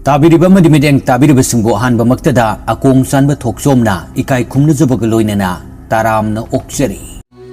ताबिरिबा मदि मिदेंग ताबिरिबा सिंगो हानबा मक्तदा अकोंग सानबा थोकसोमना इकाई खुमनजबगा लोइनना तारामना ओक्चरी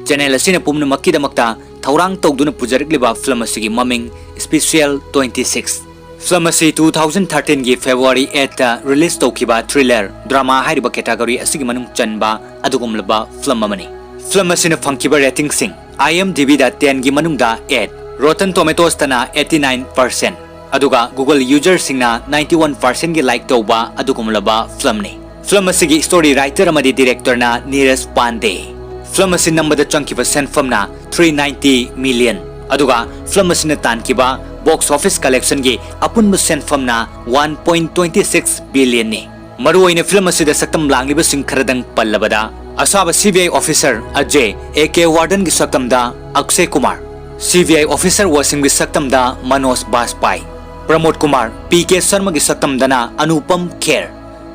चैनल असिना पुमन मक्कीदा मक्ता थौरांग तौदुना पुजरकलिबा फिल्म असिगी ममिंग स्पेशल 26 फिल्म असी 2013 गी फेब्रुआरी 8 ता रिलीज तौखिबा थ्रिलर ड्रामा हाइरिबा कैटेगरी असिगी मनुंग चनबा अदुगुमलबा फिल्म अमनी फिल्म असिना फंकिबा रेटिंग सिंग IMDb दा 10 गी मनुंगदा 8 रोटन टोमेटोस तना 89% अदुगा गूगल यूजर सिंगना 91% गी लाइक तौबा अदुगुमलबा फिल्म ने फिल्म असिगी स्टोरी राइटर अमदी डायरेक्टर ना नीरज पांडे फिल्म असिन नंबदा चंकिबा सेंफमना 390 मिलियन अदुगा फिल्म असिन तानकिबा बॉक्स ऑफिस कलेक्शन गी अपुनब सेंफमना 1.26 बिलियन ने मरुओइने फिल्म असिदा सक्तम लांगलिबा सिंग खरदंग पल्लबदा असाबा CBI ऑफिसर अजय AK वार्डन गी सक्तमदा अक्षय कुमार CBI ऑफिसर वासिंग गी सक्तमदा मनोज बाजपाई प्रमोद कुमार PK शर्मा की सक्तम दना अनुपम खेर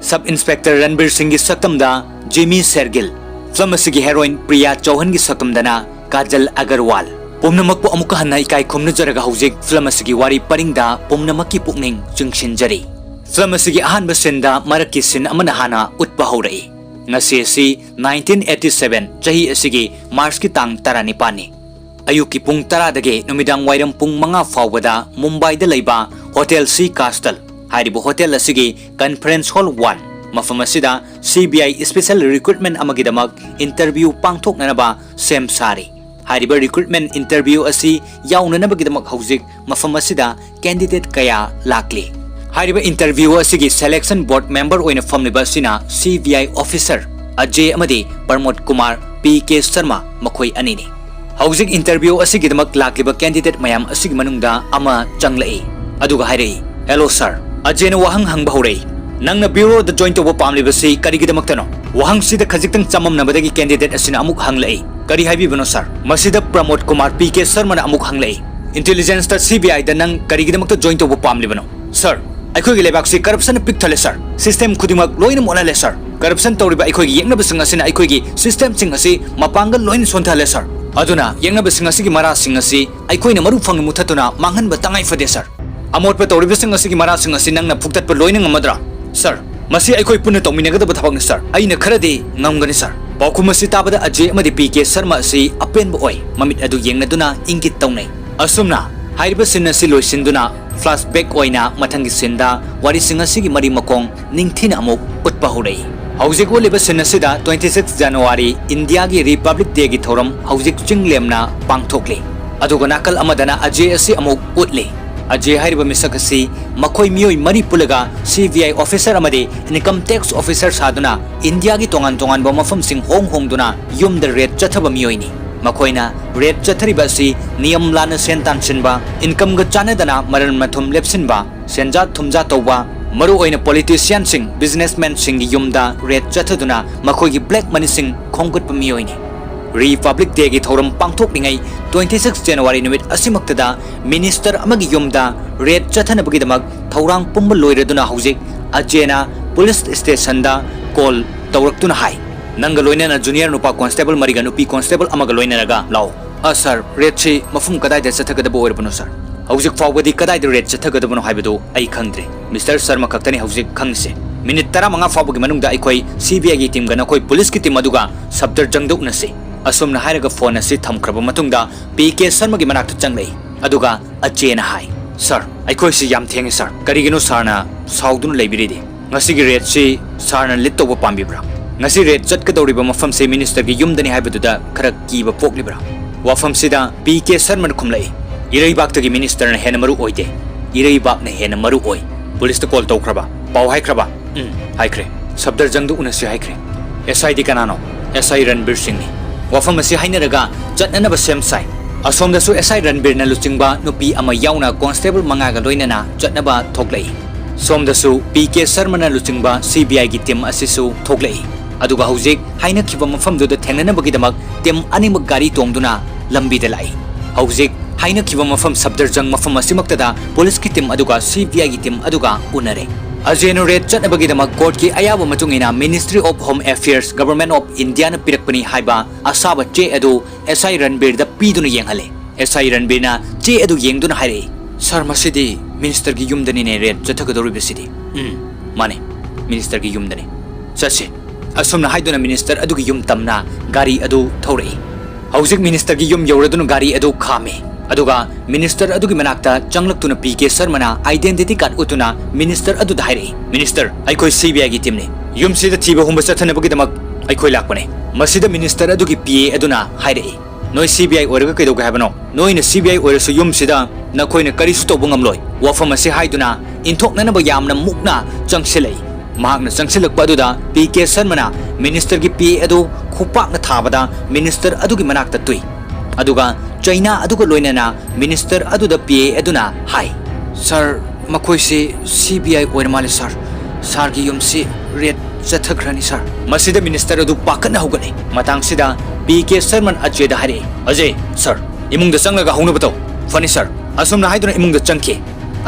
सब इंस्पेक्टर रणबीर सिंह की सक्तम दा जिमी सेरगिल फिल्म की हेरोइन प्रिया चौहान की सक्तम दना काजल अग्रवाल पुमनमक पु अमुक हन्ना इकाई खुमनजरगा हौजिक फिल्म की वारी परिंगदा पुमनमक की पुकनिंग चिंगसिनजरी फिल्म की अहानबा सिनदा मरक की सिन अमना हाना उत्पा हौरई ngasi asi 1987 chahi asigi March ki tang 19 ni अयुक की पुंग 10 दगे नुमिदांग वाइरम पुंग 5 फावबदा मुंबई दा लैबा होटल सी कास्टल हारिबो होटल असिगी कॉन्फ्रेंस हॉल 1 मफम असिदा CBI स्पेशल रिक्रूटमेंट अमगिदमक इंटरव्यू पांगथोकनबा सेम सारी हारिबो रिक्रूटमेंट इंटरव्यू असि याउननबगिदमक हौजिक मफम असिदा कैंडिडेट कया लाकली हारिबो इंटरव्यू असिगी सिलेक्शन बोर्ड मेंबर ओइन फमलिबा सिना CBI ऑफिसर अजय अमदी प्रमोद कुमार PK शर्मा मखोई अनिनी हौजिक इंटरव्यू असिगिदमक लाक्लिबा कैंडिडेट मयाम असिग मनुंगदा अमा चंगलई अदुगा हाइरई हेलो सर अजयन वहंग हंगबा हौरई नंगना ब्यूरो द जॉइन तोबा पामलिबसि करिगिदमक्तनो वहंग सिदा खजिक्तंग चममनबदगी कैंडिडेट असिना अमुक हंगलई करि हाइबिबनो सर मसिदा प्रमोद कुमार PK शर्मा अमुक हंगलई इंटेलिजेंस द CBI द नंग करिगिदमक्त जॉइन तोबा पामलिबनो सर अखोगी लेबाक्सि करप्शन पिकथले सर सिस्टम खुदिमक लोइन मोनले सर करप्शन तौरिबा अखोगी येंगनबसिंग असिना अखोगी सिस्टम सिंग असि मपांगल लोइन सोंथले सर अदुना येंगनबसिंग असिगी मरासिंग असि अखोइना मरु फंग मुथतुना मांगनबा तंगाई फदे सर अमोटप तौरिबसिंग असिगी मरासिंग असि नंगना फुक्ततप लोइन ngमद्रा सर मसि अखोइ पुन्ना तौमिनगदब थबकनि सर अइना खरदि ngमगनि सर पाउखुम असि ताबदा अजय अमदि PK शर्मा असि अपेनब ओइ ममित अदु येंगनदुना इंगित तौनै असुमना हाइरिबा सिन असि लोइसिनदुना फ्लैशबैक ओइना मथंगी सिंदा वारिसिंग असिगी मरि मकोंग निंगथिना अमुक उत्पा हौरई हौजिक ओलिबा सिन असिदा 26 जनवरी इंडिया की रिपब्लिक डे की थौरम हौजिक चिंगलेमना पांगथोकले अदुगा नाकल अमदना अजय असि अमुक उतले अजय हाइरिबा मिसक असि मखोइ मियोइ मरि पुलगा CBI ऑफिसर अमदे इनकम टैक्स ऑफिसर सादुना इंडिया की तोंगान तोंगान बा मफम सिंग होंग होंगदुना युम द रेट चथबा मियोइनी मखोइना रेट चथरिबा असि नियम लाना सेन तानसिनबा इनकम ग चानदना मरन मथुम लेपसिनबा सेनजा थुमजा तौबा मरु ओइना पॉलिटिशियन सिंग बिजनेसमैन सिंग युमदा रेट चथदुना मखोइगी ब्लैक मनी सिंग खोंगुटपा मियोइनी रिपब्लिक डे की थौरम पांगथोकनिङै 26 जनवरी नुमित असिमक्तदा मिनिस्टर अमगी युमदा रेट चथनबगिदमक थौरांग पुंब लोइरदुना हौजिक अजेना पुलिस स्टेशनदा कॉल तौरक्तुना हाय नंग लोइनना जूनियर नुपा कांस्टेबल मरिगा नुपी कांस्टेबल अमगा लोइनरगा लाओ सर रेट छि मफुम कदाइदा चथगदबो ओइरबनो सर हौजिक फावबदी कदाइदा रेट चथगदबनो हाइबदो आई खंद्रे मिस्टर शर्मा खक्तनी हौजिक खंगसे मिनिट 15 फावबगी मनुंगदा अखोइ CBI की टीम गना कोइ पुलिस की टीम अदुगा सब्दर जंगदुकनसे असुमना हाइरगा फोन असि थमख्रबा मतुंगदा PK शर्मा की मनाक्त चंगलै अदुगा अजेना हाय सर अखोइ सि याम थेंगे सर करिगिनो सरना साउदुन लैबिरिदे ngasiगी रेट सि सरना लिट तौबा पाम्बिब्रा ngasi रेट चटकदौरिबा मफम से मिनिस्टर की युमदनी हाइबदुदा खरक कीबा पोकलिब्रा वाफम सिदा PK शर्मा खुमलै इरैबाक्तगी मिनिस्टर ने हेन मरु ओइदे इरैबाक ने हेन मरु ओइ पुलिस कॉल तौख्रबा पाउ हाइख्रबा हाइख्रे सब्दर जंगदु उनसि हाइख्रे SI दी कनानो SI रणबीर सिंह ने वाफम असि हाइनरगा चटननबा सेम साइ असोमदसु SI रणबीर न लुचिंगबा नुपी अमा याउना कांस्टेबल मंगागा लोइनना चटनबा थोकलै सोमदसु PK शर्मा न लुचिंगबा CBI की टीम असिसु थोकलै अदुगा हौजिक हाइनखिबा मफमदुदा थेंगनबगिदमक टीम अनिमक गाड़ी तोंगदुना लंबीदा लाई हौजिक हाइनखिबा मफम सब्दरजंग मफम असिमक्तदा पुलिस की टीम अदुगा CBI की टीम अदुगा उनरे अजेनो रेट चटनबगिदमक कोर्ट की अयाब मतुंगिना ministry of home affairs government of India न पिरकपनी हाइबा असाबा चे अदु SI रणबीर द पीदुना येंगहले SI रणबीर ना चे अदु येंगदुना हाइरे सर मसिदी minister gi yum dani ne red chatha dori besidi mane minister gi yum dani chase asumna haiduna minister adu gi yum tamna gari adu thorei haujik minister gi yum yauraduna gari adu khame aduga minister adu gi manakta changlaktuna PK Sharma identity card utuna minister adu dairei minister aikoi CBI gi team ne yum sida thiba humba chathana bagi damak aikoi lakpane masida minister adu gi PA aduna hairei noi CBI orga kaido ga habano noi na CBI orasu yum sida na koina karisu to bungam loi wafam ase haiduna inthokna na ba yamna mukna changsilei mahakna changsilak paduda PK Sharma minister gi PA adu khupak na thabada minister adu gi manakta tui aduga China aduga loinana minister aduda PA aduna hai sir makoi se CBI oirmale sir gi yum si red chathakrani sir masida minister adu pakana hogane matang sida PK Sharma ajeda hare ajay sir imung da changlaga hongna bato fani sir asumna haiduna imung da changke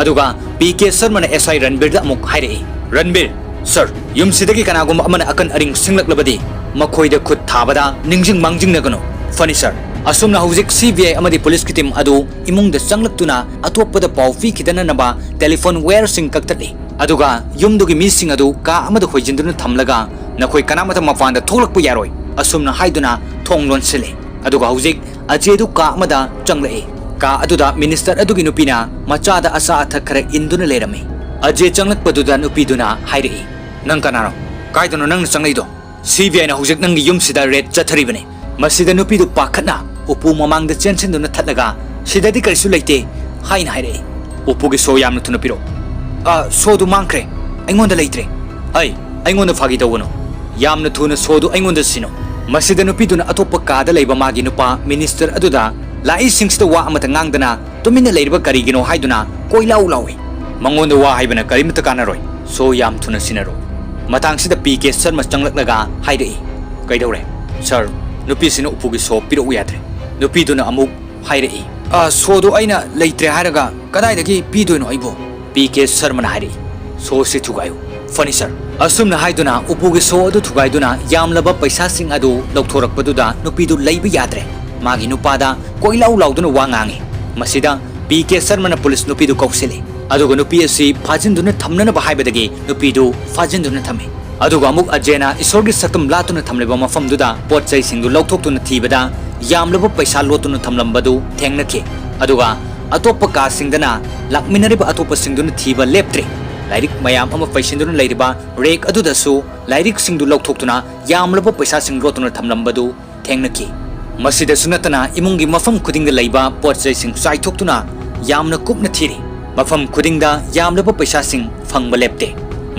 aduga PK Sharma SI Ranbir da amuk haire Ranbir sir yum sidagi kanagum amana akan aring singlak labadi makoi da khut thabada ningjing mangjing na gano fani sir asumna hujik CBI amadi police ki team adu imung da changlaktuna atopada pau fi khidana naba telephone wire sing kaktali aduga yumdugi missing adu ka amada hoijinduna thamlaga nakoi kanamata mapanda tholakpu yaroi asumna haiduna thonglon sile aduga hujik ajedu ka amada changlai ka aduda minister adugi nupina machada asa athakara induna lerame aje changlakpaduda nupiduna hairei nang kanaro kaiduna nang changlaido CBI na hujik nangi yum sida red chatharibane masida nupidu pakhatna upu mamangda chenchinduna thatlaga sidadi karisu leite haina hairei upugi so yamna thuna piro sodu mangkre aingonda leitre ai aingonda phagi tawuno yamna thuna sodu aingonda sino masida nupiduna atopa kada leiba magi nupa minister aduda lai singsda wa amata ngangdana tumina leiba karigino haiduna koilau lawi mangonda wa haibana karimta kanaroi so yam thuna sinaro matang sida PK Sharma changlaklaga hairei kaidore sir nupi sino upugi so piro uyadre nupi duna amuk hairei sodu aina leitre haraga kadai dagi pidoino aibo PK Sharma hairei so si thugayo fani sir asumna haiduna upugi so adu thugaiduna yamlaba paisa sing adu loktorakpaduda nupi du leiba yadre magi nupada koilau lauduna wangangi masida PK Sharma police nupi du kausile aduga nupi asi fajinduna thamnana bahaibadagi nupi du fajinduna thame aduga amuk ajena isorgi sakam latuna thamleba mafamduda potchai singdu loktoktuna thibada yamlaba paisa lotuna thamlambadu thengnake aduga atopa ka singdana lakminariba atopa singduna thiba leptre lairik mayam ama paisinduna leiriba rek adudasu lairik singdu loktoktuna yamlaba paisa sing lotuna thamlambadu thengnake masida sunatana imungi mafam khudingda leiba potchai sing saithoktuna yamna kupna thiri mafam khudingda yamlaba paisa sing phangba lepte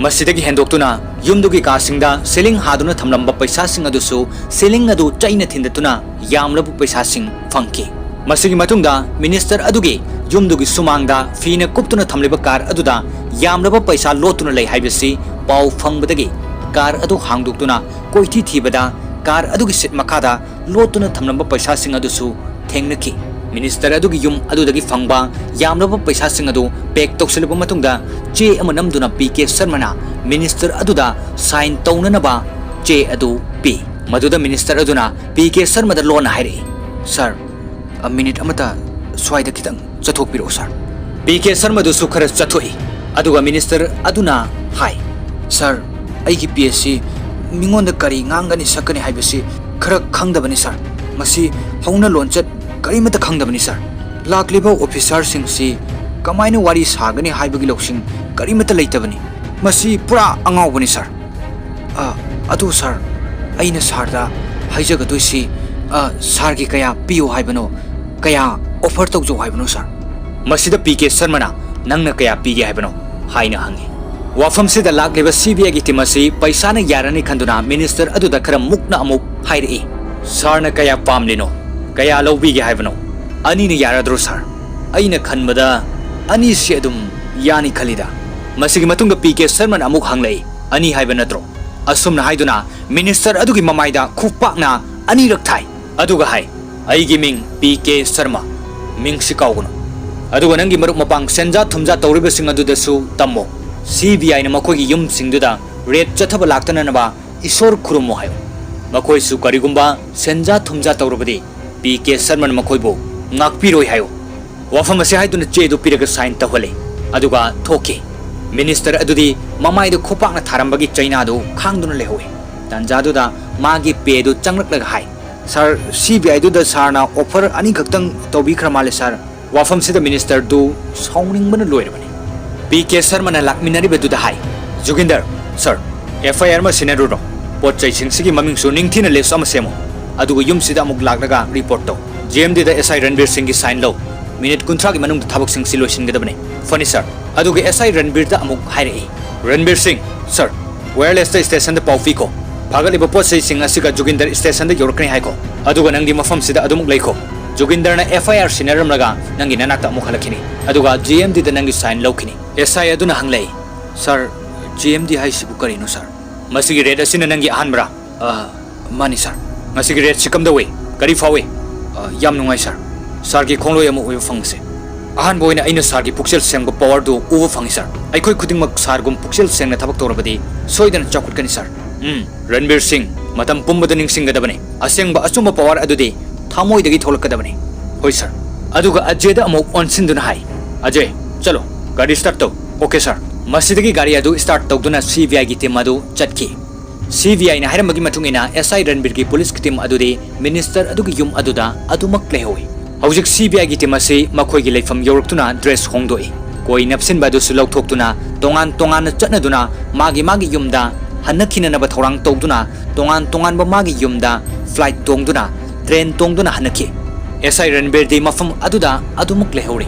masidagi hendoktuna yumdugi ka singda selling haduna thamlamba paisa sing adusu selling adu chaina thindatuna yamlabu paisa sing phangki masigi matungda minister adugi yumdugi sumangda fina kuptuna thamliba kar aduda yamlaba paisa lotuna lei haibasi pau phangbadagi kar adu hangduktuna koithi thibada kar adugi sit makada lotuna thamlamba paisa sing adusu thengnaki minister adugi yum adudagi phangba yamlaba paisa sing adu pek tokselba matungda che amanamduna PK Sharma minister aduda sign taunanaba che adu p maduda minister aduna PK Sharma da lona haire sir a minute amata swaida kitang chathok piro sir PK Sharma du sukhara chathoi aduga minister aduna hai sir aigi PSC mingonda kari ngangani sakani haibasi khara khangdabani sir masi hauna lonchat karimata khangdabani sir lakliba officer sing si kamaina wari sagani haibagi loksing karimata leitabani masi pura angawbani sir adu sir aina sarda haijagadoi sar gi kaya piyo haibano kaya offer tawjo haibano sir masida PK Sharma nangna kaya pigi haibano haina hangi wafam sida lakliba CBI gi timasi paisa na yarani khanduna minister aduda khara mukna amuk hairei sir na kaya pamlino kaya lawbi gi haibano ani na yaradro sir aina khanbada ani se adum yani khalida masigi matunga PK Sharma amuk hanglei ani haiba natro asumna haiduna minister adugi mamaida khupakna ani rakthai aduga hai aigi ming PK Sharma ming sikawguno aduga nangi maruk mapang senja thumja tawriba sing adudasu tammo CBI na makogi yum singduda red chathaba laktana naba isor khurumo hayo makoi su karigumba senja thumja tawrubadi PK Sharma makoibo ngakpiroi hayo wafam ase haiduna chedu piraga sign tawhale aduga thoki minister adudi mamai du khopak na tharambagi chaina du khangduna lehowe tanjadu da magi pe du changlak lag hai sir CBI du da sar na offer ani khaktang tobi kramale sir wafam sida minister du sawning bana loirabani PK Sharma na lakminari bedu da hai Joginder sir FIR ma sinaru ro pot chai sing sigi maming su ningthina list ama semo aduga yum sida amuk laklaga report to GMD da SI Ranbir Singh gi sign lo minute kunthra gi manung thabak sing silosin gadabane funny sir aduga SI Ranbir da amuk hairei Ranbir Singh sir wireless station da paufi ko phagaliba pot chai sing asiga Joginder station da yorkni hai ko aduga nangdi mafam sida adumuk leiko Joginder na FIR sinaram laga nangi nanakta amuk halakini aduga GMD da nangi sign lokini SI aduna hanglei sir GMD hai sibu karino sir masigi red asina nangi ahanbra mani sir masigi red sikam da we kari fawe yam nungai sir sir gi khongloi amu oi fangse ahan boina aina sir gi puksel seng ba power do uwa fangi sir ai khoi khuding mak sir gum puksel seng na thabak torabadi soidan chakut kani sir Ranbir Singh matam pumbada ningsing gadabane aseng ba achuma power adudi thamoi dagi tholak kadabane hoi sir aduga ajeda amuk onsinduna hai ajay chalo gari start to okay sir masidagi gari adu start tawduna CBI gi team adu chatki CBI na haramagi matungina SI Ranbir gi police team adudi minister adugi yum aduda adumak lehoi hojik CBI gi team ase makhoi gi leifam yoruktuna dress hongdoi koi napsin badu sulau thoktuna tongan chatnaduna magi yumda hanakhina na ba thorang tawduna tongan ba magi yumda flight tongduna train tongduna hanakhi SI Ranbir di mafam aduda adumuk lehori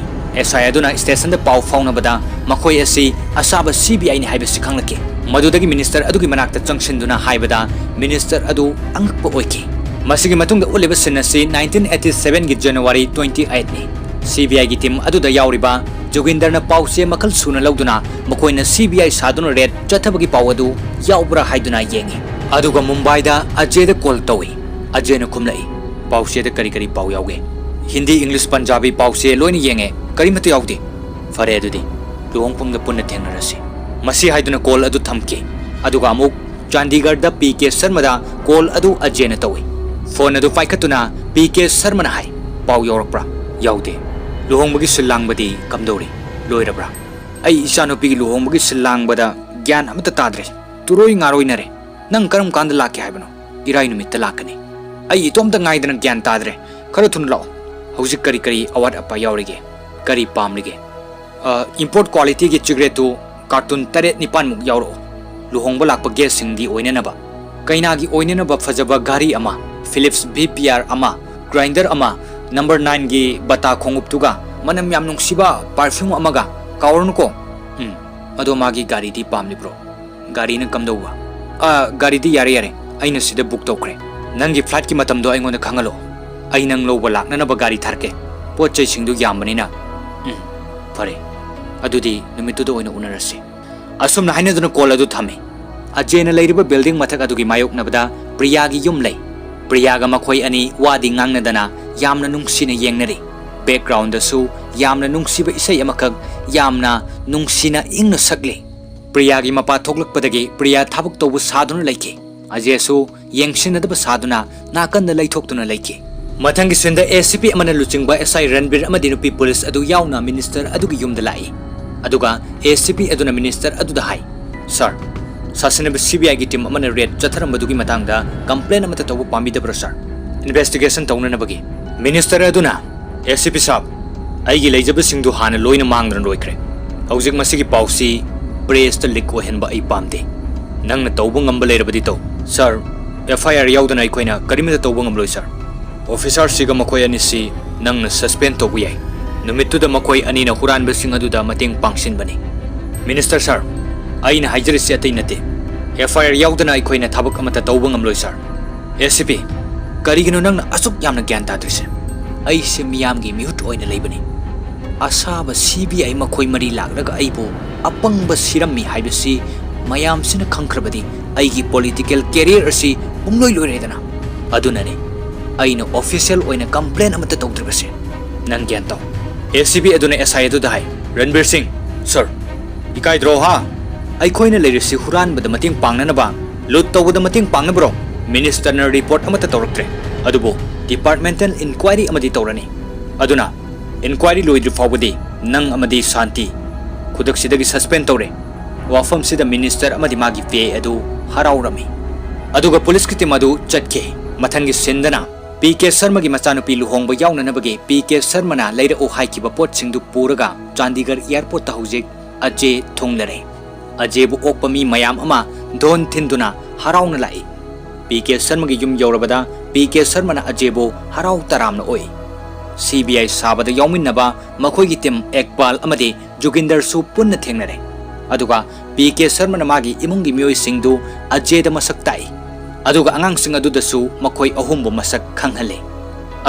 SI aduna station da pau fauna bada makhoi asi asaba CBI ni haibe sikhanglaki madudagi minister adugi manakta changsinduna haibada minister adu angpa oiki masigi matungda uleba sinasi 1987 gi January 28 ni CBI gi team aduda yauriba Joginder na pause makal suna lauduna makoina CBI saduna red chathabagi pau adu yaubra haiduna yengi aduga Mumbai da Ajay da call tawi Ajay na khumlai pause da kari pau yauge Hindi English Punjabi pause loini yenge karimatu yaudi fare adudi luhongpum da punna thengnarasi masi haiduna call adu thamki aduga amuk Chandigarh da PK Sharma da call adu Ajay na tawi phone adu paikatuna PK Sharma na hai pau yorakpra yaude luhongbagi silangbadi kamdori loirabra ai isanopi gi luhongbagi silangbada gyan amata tadre turoi ngaroi nare nang karam kanda lakhe haibano irai numitta lakani ai itomta ngaidana gyan tadre khara thun lao hojik kari award apa yaurige kari pamlige import quality gi cigarette carton taret nipan muk yauro luhongba lakpa gas singdi oinanaba kaina gi oinanaba fajaba gari ama Philips VPR ama grinder ama number 9 gi bata khongup tuga manam yam nungsiba perfume amaga kaurnu ko ado magi gari di pamli bro gari na kamdauwa gari di yare aina sida book tokre nangi flight ki matam do aingon khangalo ai nang lo balak na ba gari tharke pot chai singdu yambani na fare adudi numitu do oina unarasi asum na haina duna call adu thame Ajay na leiriba building mathak adugi mayok nabada Priya gi yum lei Priya ga makhoi ani wadi ngangna dana yamna nungsina yengnari background da su yamna nungsiba isai amakak yamna nungsina ingna sakle Priya gi mapa thoklak padagi Priya thabuk tobu saduna laiki Ajay su yengsina da saduna nakan da laithoktuna laiki mathangi senda ACP amana luchingba SI Ranbir amadi nupi police adu yauna minister adugi yum da lai aduga ACP aduna minister adu da hai sir Sasinab CBI gi team amana red chatharam badugi matangda complaint amata tobu pamidabra sir investigation tawnana bagi minister aduna ACP sab aigi leijaba singdu hana loina mangran loikre hojik masigi pausi press ta leak ohenba ai pamde nangna tawbu ngamba leirabadi to sir FIR yaudana aikoina karimata tawbu ngamloi sir officer siga makoi ani si nangna suspend tobu yai numittu da makoi ani na huran basing adu da mating pangsin bani minister sir aina haijarisi atai nate FIR yaudana aikoina thabak amata tawbu ngamloi sir ACP karigino nangna asuk yamna gyan tadrise ai se miyamgi mihut oina leibani asaba CBI makoi mari lagraga aibo apangba sirammi haibasi mayam sina khangkrabadi aigi political career asi umloi loiredana adunane aina official oina complaint amata tawdribase nang gyan taw ACP aduna SI adu dai Ranbir Singh sir ikai dro ha ai khoina leirisi huran bada mating pangna na ba lut tawda mating pangna bro minister na report amata tawraktre adubo Departmental inquiry amadi tawrani aduna inquiry loidri fawbadi nang amadi Shanti ꯈꯨꯗꯛꯁꯤꯗꯒꯤ suspend ꯇꯧꯔꯦ ꯋꯥꯐꯝꯁꯤꯗ minister ꯑꯃꯗꯤ ꯃꯥꯒꯤ ꯄꯤ ꯑꯦ ꯑꯗꯨ ꯍꯔꯥꯎꯔꯝꯃꯤ ꯑꯗꯨꯒ ꯄꯨꯂꯤꯁꯀꯤ team ꯑꯗꯨ ꯆꯠꯈꯤ ꯃꯊꯪꯒꯤ ꯁꯤꯟꯗꯅ ꯄꯤ ꯀꯦ ꯁꯔꯃꯒꯤ ꯃꯆꯥꯅꯨꯄꯤ ꯂꯨꯍꯣꯡꯕ ꯌꯥꯎꯅꯅꯕꯒꯤ ꯄꯤ ꯀꯦ ꯁꯔꯃꯅ ꯂꯩꯔꯛꯎ ꯍꯥꯏꯈꯤꯕ ꯄꯣꯠꯁꯤꯡꯗꯨ ꯄꯨꯔꯒ ꯆꯥꯟꯗꯤꯒꯔ ꯏꯌꯥꯔꯄꯣꯔꯠꯇ ꯍꯧꯖꯤꯛ ꯑꯖꯦ ꯊꯨꯡꯂꯔꯦ ꯑꯖꯦꯕꯨ ꯑꯣꯛꯄ ꯃꯤ ꯃꯌꯥꯝ ꯑꯃ ꯗꯣꯟ ꯊꯤꯟꯗꯨꯅ ꯍꯔꯥꯎꯅ ꯂꯥꯛꯏ ꯄꯤ ꯀꯦ ꯁꯔꯃꯒꯤ ꯌꯨꯝ ꯌꯧꯔꯕꯗ ꯄꯤ ꯀꯦ ꯁꯔꯃꯅ ꯑꯖꯦꯕꯨ ꯍꯔꯥꯎ ꯇꯔꯥꯝꯅ ꯑꯣꯏ CBI ꯁꯥꯕꯗ ꯌꯥꯎꯃꯤꯟꯅꯕ ꯃꯈꯣꯏꯒꯤ ꯇꯤꯝ ꯑꯦꯛꯕꯥꯜ ꯑꯃꯗꯤ ꯖꯨꯒꯤꯟꯗꯔꯁꯨ ꯄꯨꯟꯅ ꯊꯦꯡꯅꯔꯦ ꯑꯗꯨꯒ ꯄꯤ ꯀꯦ ꯁꯔꯃꯅ ꯃꯥꯒꯤ ꯏꯃꯨꯡꯒꯤ ꯃꯤꯑꯣꯏꯁꯤꯡꯗꯨ ꯑꯖꯦꯗ ꯃꯁꯛ ꯇꯥꯛꯏ ꯑꯗꯨꯒ ꯑꯉꯥꯡꯁꯤꯡ ꯑꯗꯨꯗꯁꯨ ꯃꯈꯣꯏ ꯑꯍꯨꯝꯕꯨ ꯃꯁꯛ ꯈꯪꯍꯜꯂꯤ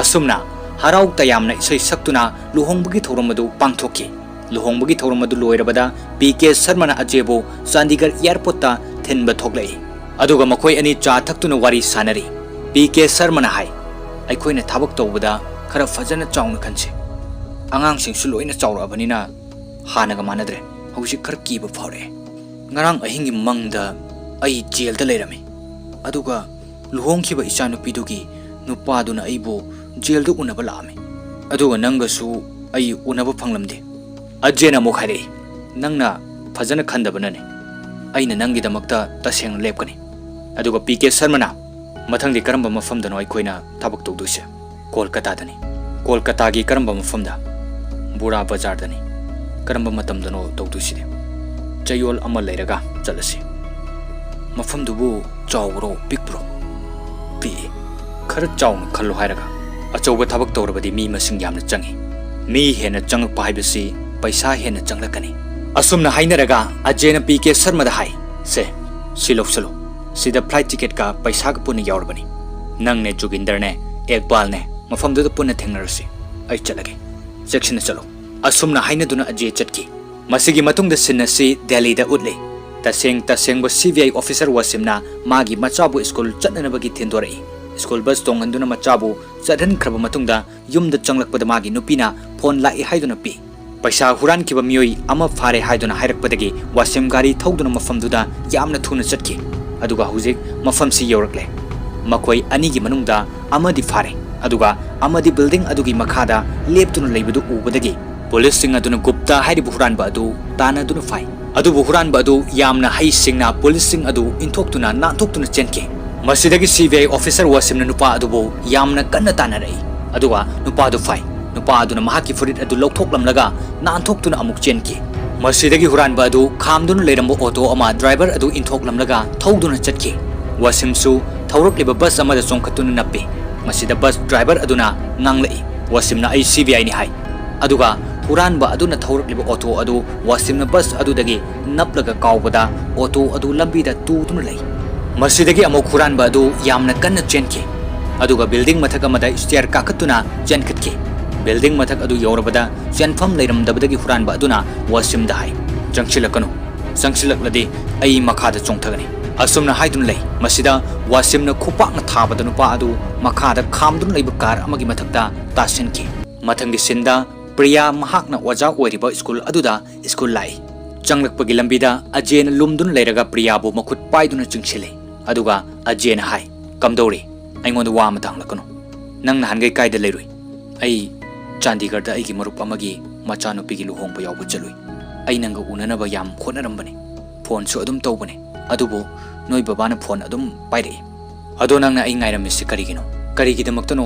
ꯑꯁꯨꯝꯅ ꯍꯔꯥꯎ ꯇꯌꯥꯝꯅ ꯏꯁꯩ ꯁꯛꯇꯨꯅ ꯂꯨꯍꯣꯡꯕꯒꯤ ꯊꯧꯔꯝ ꯑꯗꯨ ꯄꯥꯡꯊꯣꯛꯈꯤ ꯂꯨꯍꯣꯡꯕꯒꯤ ꯊꯧꯔꯝ ꯑꯗꯨ ꯂꯣꯏꯔꯕꯗ ꯄꯤ ꯀꯦ ꯁꯔꯃꯅ ꯑꯖꯦꯕꯨ ꯆꯥꯟꯗꯤꯒꯔ ꯏꯌꯥꯔꯄꯣꯔꯠꯇ ꯊꯤꯟꯕ ꯊꯣꯛꯂꯛꯏ ꯑꯗꯨꯒ ꯃꯈꯣꯏ ꯑꯅꯤ ꯆꯥ ꯊꯛꯇꯨꯅ ꯋꯥꯔꯤ ꯁꯥꯅꯔꯤ ꯄꯤ ꯀꯦ ꯁꯔꯃꯅ ꯍꯥꯏ ꯑꯩꯈꯣꯏꯅ ꯊꯕꯛ ꯇꯧꯕꯗ ꯈꯔ ꯐꯖꯅ ꯆꯥꯎꯅ ꯈꯟꯁꯤ ꯑꯉꯥꯡꯁꯤꯡꯁꯨ ꯂꯣꯏꯅ ꯆꯥꯎꯔꯛꯑꯕꯅꯤꯅ ꯍꯥꯟꯅꯒ ꯃꯥꯟꯅꯗ꯭ꯔꯦ ꯍꯧꯖꯤꯛ ꯈꯔ ꯀꯤꯕ ꯐꯥꯎꯔꯛꯑꯦ ꯉꯔꯥꯡ ꯑꯍꯤꯡꯒꯤ ꯃꯪꯗ ꯑꯩ ꯖꯦꯜꯗ ꯂꯩꯔꯝꯃꯤ ꯑꯗꯨꯒ ꯂꯨꯍꯣꯡꯈꯤꯕ ꯏꯆꯥꯅꯨꯄꯤꯗꯨꯒꯤ ꯅꯨꯄꯥꯗꯨꯅ ꯑꯩꯕꯨ ꯖꯦꯜꯗ ꯎꯅꯕ ꯂꯥꯛꯑꯝꯃꯤ ꯑꯗꯨꯒ ꯅꯪꯒꯁꯨ ꯑꯩ ꯎꯅꯕ ꯐꯪꯂꯝꯗꯦ ꯑꯖꯦꯅ ꯑꯃꯨꯛ ꯍꯥꯏꯔꯛꯏ ꯅꯪꯅ ꯐꯖꯅ ꯈꯟꯗꯕꯅꯅꯦ ꯑꯩꯅ ꯅꯪꯒꯤꯗꯃꯛꯇ ꯇꯁꯦꯡꯅ ꯂꯦꯞꯀꯅꯤ ꯑꯗꯨꯒ ꯄꯤ ꯀꯦ ꯁꯔꯃꯅ ꯃꯊꯪꯗꯤ ꯀꯔꯝꯕ ꯃꯐꯝꯗꯅꯣ ꯑꯩꯈꯣꯏꯅ ꯊꯕꯛ ꯇꯧꯗꯣꯏꯁꯦ ꯀꯣꯜꯀꯇꯥꯗꯅꯤ ꯀꯣꯜꯀꯇꯥꯒꯤ ꯀꯔꯝꯕ ꯃꯐꯝꯗ ꯕꯨꯔꯥ ꯕꯖꯥꯔꯗꯅꯤ ꯀꯔꯝꯕ ꯃꯇꯝꯗꯅꯣ ꯇꯧꯗꯣꯏꯁꯤꯗꯤ ꯆꯌꯣꯜ ꯑꯃ ꯂꯩꯔꯒ ꯆꯠꯂꯁꯤ ꯃꯐꯝꯗꯨꯕꯨ ꯆꯥꯎꯕ꯭ꯔꯣ ꯄꯤꯛꯄ꯭ꯔꯣ ꯄꯤꯛꯏ खर चाउन खल्लो हायरगा अचौब थबक तौरबदी मी मसिंग यामना चंगी मी हेना चंगप हाइबसी पैसा हेना चंगलकनी असुमना हाइनरगा अजेना पी के शर्मा हाई से सिलोफ सलो सिदा फ्लाइट टिकट का पैसा का पुन यावरबनी नंग ने जोगिंदर ने एकबाल ने मफमदुद पुन थेंगनरसी आई चलगे सेक्शन चलो असुमना हाइनदुना अजे चटकी मसिगी मतुंग द सिन्नसी दिल्ली दा उडले तसेंग CBI ऑफिसर वसिमना मागी मचाबु स्कूल चटनबगी थेंदोरई स्कूल बस तोंगंदुना मचाबु चदन खरब मतुंगदा युमदा चंगलकपदा मागी नुपीना फोन लाई हाइदुना पी पैसा हुरान किबा मियोई अमा फारे हाइदुना हाइरकपदगी वासिम गाड़ी थौदुना मफमदुदा यामना थुना चटकी अदुगा हुजिक मफमसी यौरकले मखोई अनिगी मनुंगदा अमदी फारे अदुगा अमदी बिल्डिंग अदुगी मखादा लेपतुना लेबदु उबदगी पुलिस सिंग अदुना गुप्ता हाइदि हुरानबा अदु तानादुना फाइ अदुबु हुरानबा अदु यामना हाइ सिंगना पुलिस सिंग अदु इंथोक्तुना नाथोक्तुना चेनके मसिदगी CBI ऑफिसर वसिमना नुपा अदुबु यामना कन्ना तानारई अदुगा नुपा अदु फाइ नुपा अदुना महाकी फुरिट अदु लौथोक्लमलगा नाथोक्तुना अमुक चेनके मसिदगी हुरानबा अदु खामदुना लेरंबो ऑटो अमा ड्राइवर अदु इंथोक्लमलगा थौदुना चटके वसिमसु थौरकलिबा बस अमदा चोंखतुना नप्पे मसिदा बस ड्राइवर अदुना nganglei wasimna ai CBI ni hai aduga huranba aduna thaurakliba auto adu wasimna bus adudagi naplaga kawbada auto adu lambida tuduna lei masidagi amok huranba adu yamna kanna chenke aduga building mathak amada stair kakatuna chenkatke building mathak adu yorabada chenfam leiramdabadagi huranba aduna wasimda hai jangsilakanu ai makhada chongthagani असुमना हाइदुन लई मसिदा वासिमना खुपाकना थाबदा नुपा अदु मखादा खामदुन lab car अमगी मथक्ता तासिनकी मथंगी सिंदा प्रिया महाकना ओजा ओरिबा school अदुदा school लाई चंगलकपगी लंबीदा अजेन लुमदुन लैरगा प्रियाबु मखुत पाइदुना चिंगसिले अदुगा अजेन हाय कमदौरी अइंगोंद वा मतंगलकनु नंग नहानगै कायदा लैरुई अई चांदीगढ़दा अइगी मरुप अमगी मचानुपीगी लुहोंबा यावबा चलुई अई नंग उननबा याम खोनरंबने phone सु अदुम तौबने अदुबो नोई बाबाना फोन अदुम पाइरे अदो नंगना आई ngairamis karigiनो karigidamaktano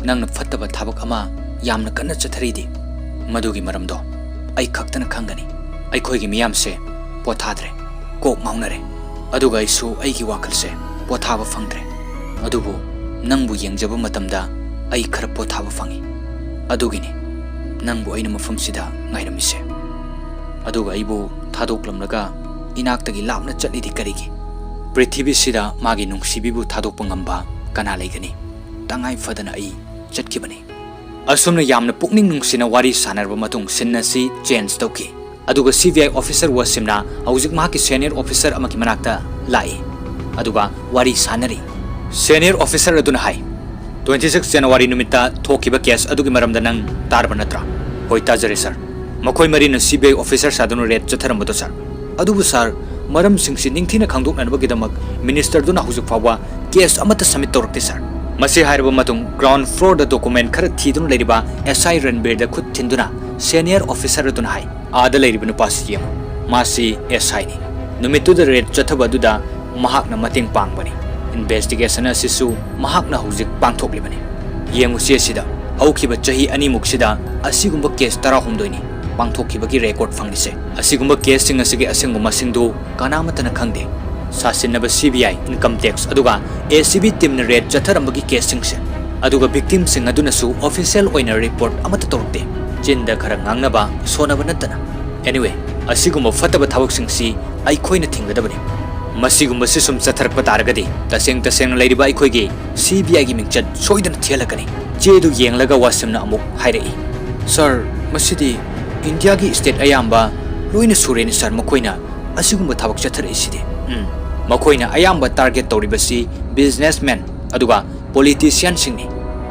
nangna fattaba thabak ama yamna kanna chathariди madugi maramdo ai khaktana khangani ai khoigi miyam se pothadre kok maunare aduga isu ai gi wakal se pothaba phangdre adubu nangbu yengjaba matamda ai khara pothaba phangi adugini nangbu aina mafam sida ngairamis se aduga aibu thadoklamlaga इनाक्तगी लापना चलिदी करिगी पृथ्वी सिदा मागी नुंगसिबिबु थादोकप ngamba kana leigani tangai fadana ai चटकिबनी असुमना यामना पुकनिंग नुंगसिना वारी सानरबा मतुंग सिन्नसी change तौकी अदुगा CBI ऑफिसर वसिमना हौजिक माकी सीनियर ऑफिसर अमकी मनाक्ता लाई अदुगा वारी सानरी सीनियर ऑफिसर अदुना हाई 26 जनवरी नुमित्ता थोकिबा केस अदुगी मरमदा नंग तारबा नत्रा होय ताजरे सर मखोय मरीना CBI ऑफिसर सादुनु रेट चथरमबदो सर अदुबु सर मरम सिंगसि निंगथिना खांगदोकनाबगिदमक मिनिस्टर दुना हुजुक फावा केस अमता सबमिट तौरक्ते सर मसे हायरबा मतुंग ग्राउंड फ्लोर द डॉक्यूमेंट खर थीदुन लेरिबा SI रणबीर द खुद थिंदुना senior officer aduna hai ada leiriba nupasi yemu masi SI ni numittuda red chathaba duda mahakna mating pangbani investigation asisu mahakna hujik pangthoklibani yengu se sida haukiba chahi ani muksida asigumba case 16 ni pangthokibagi record fanglise asigumba case sing asigi asinguma singdu kanamatana khangde sasinaba CBI income tax aduga ACB team na red chatharambagi case singse aduga victim sing aduna su official oina report amata torte jinda khara ngangnaba sonaba natana anyway asigumba fataba thawak singsi ai khoina thingadabani masigumba si sum chatharakpa taragadi taseng leiriba ai khoigi CBI gi mingchat soidana thelakani chedu yenglaga wasimna amuk hairei sir masidi India gi state ayamba loina sureni sir makoina asigumba thawak chathare isidi makoina ayamba target toribasi businessmen aduga politician singni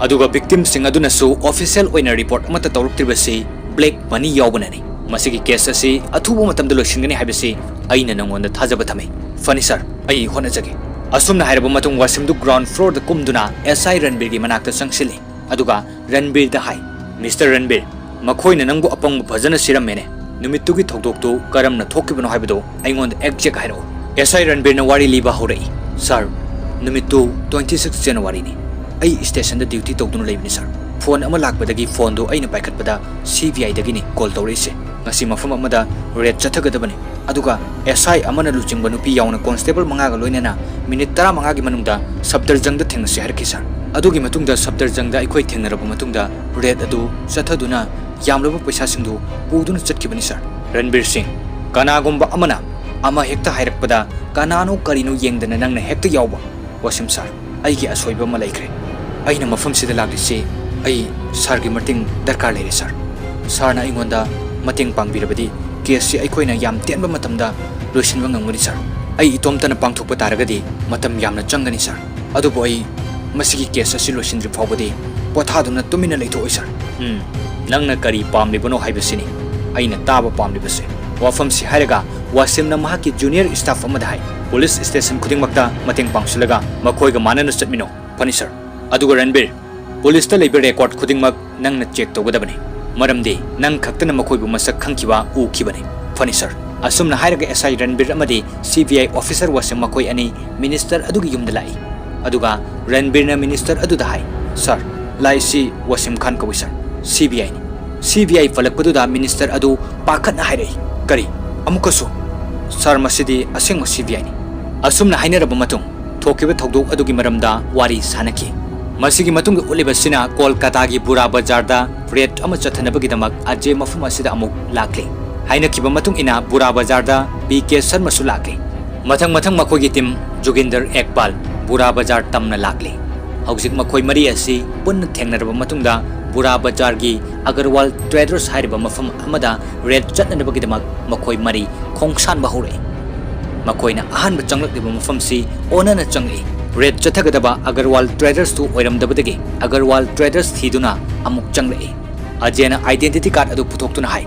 aduga victim sing aduna su official oina report amata toruktribasi black money yawbanani masigi case asi athuba matamda loishingani haibasi aina nangonda thajaba thamai funny sir ai hona jage asumna hairaba matung wasimdu ground floor da kumduna SI Ranbir gi manakta sangsili aduga Ranbir da hai Mr. Ranbir makoina nangbu apang bhajana siramene numittu gi thokdoktu karamna thokibano haibado aingonda exact hairo SI Ranbir na wari liba horai sir numittu 26 January ni ai station da duty tokduna leibni sir phone ama lakbadagi phone do aina paikhatpada CBI dagi ni call tawreise ngasi mafam amada red chathagadabani aduga SI amana luchingba nupi yauna constable manga ga loinena minute 15 gi manungda sabdarjang da thengsi harki sir adugi matungda sabdarjang da ikoi thengnaraba matungda red adu chathaduna yamlaba paisa singdu puduna chatkibani sir Ranbir Singh kanagumba amana ama hekta hairakpada kanano karino yengdana nangna hekta yawba wasim sir aigi asoiba ma laikre aina mafam sida lagdisi ai sir gi mating darkar leire sir sir na ingonda mating pangbirabadi case si aikoina yam tenba matamda loisinba ngamgani sir ai itomtana pangthokpa taragadi matam yamna changani sir adubo ai masigi case asi loisindri phawbadi pothaduna tumina leithoi sir nangna kari pamlibano haibasini aina taba pamlibase wafam si hairaga wasimna mahaki junior staff amada hai police station khudingmakta mating pangsilaga makoiga manana chatmino pani sir aduga Ranbir police ta leibe record khudingmak nangna check togadabani maramdi nang khaktana makoibu masak khangkiba ukibani pani sir asumna hairaga SI Ranbir amadi CBI officer wasim makoi ani minister adugi yumda lai aduga Ranbir na minister aduda hai sir lai si wasim khan kawi sir CBI ni CBI falakpaduda minister adu pakhatna hairai kari amukasu sir masidi asengma CBI ni asumna hainaraba matung thokiba thogdok adugi maramda wari sanaki masigi matung ulibasina Kolkata gi Bura Bazar da red ama chathanabagi damak aje mafum asida amuk lakle haina kiba matung ina Bura Bazar da BK Sharma su lakle mathang makogi tim Joginder Ekbal Bura Bazar tamna lakle haujik makoi mari asi pun thengnaraba matungda Bura Bazar gi Agarwal Traders hariba mafam amada red chatnabagi damak makoi mari khongsan bahore makoina ahan ba changlakliba mafam si onana changli red chathagadaba Agarwal Traders tu oiramdabadagi Agarwal Traders thiduna amuk changlai ajena identity card adu putoktuna hai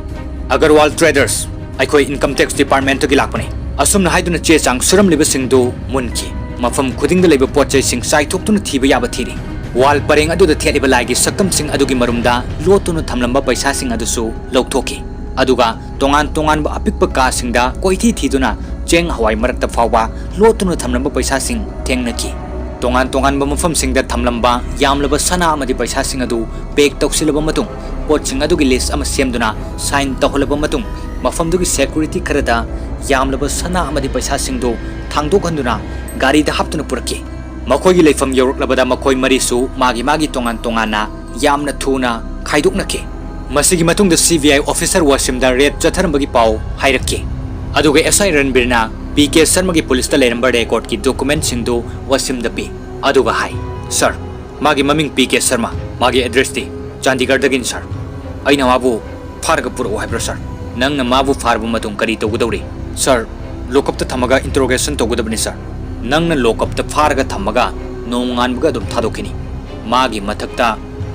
Agarwal Traders aikoi income tax department gi lakpani asumna haiduna che chang suram liba singdu munki mafam khudingda leiba potchai sing sai thoktuna thiba yaba thiri wal pareng adu da theliba lagi sakam sing adugi marumda lotunu thamlamba paisa sing adusu loktoki aduga tongan ba apikpa ka singda koithi thiduna cheng hawai marakta fawba lotunu thamlamba paisa sing thengnaki tongan ba mafam singda thamlamba yamlaba sana amadi paisa sing adu pek toksilaba matung pot sing adugi list ama semduna sign tawholaba matung mafam dugi security kharada yamlaba sana amadi paisa singdo thangdokhanduna gari da haptuna puraki makoigi leifam yoroklabada makoi marisu magi tongan na yamna thuna khaiduknaki masigi matungda CBI officer wasimda red chatharambagi pau hairakki aduga SI Ranbir na BK Sharma gi police ta leramba record ki document singdo wasimda pi aduga hai sir magi maming BK Sharma magi address ti Chandigarh dagin sir aina mabu farga puro haibra sir nangna mabu farbu matung kari togudawri sir lockup ta thamaga interrogation togudabni sir nangna lockup ta farga thamaga nonganbuga dum thadokini magi mathakta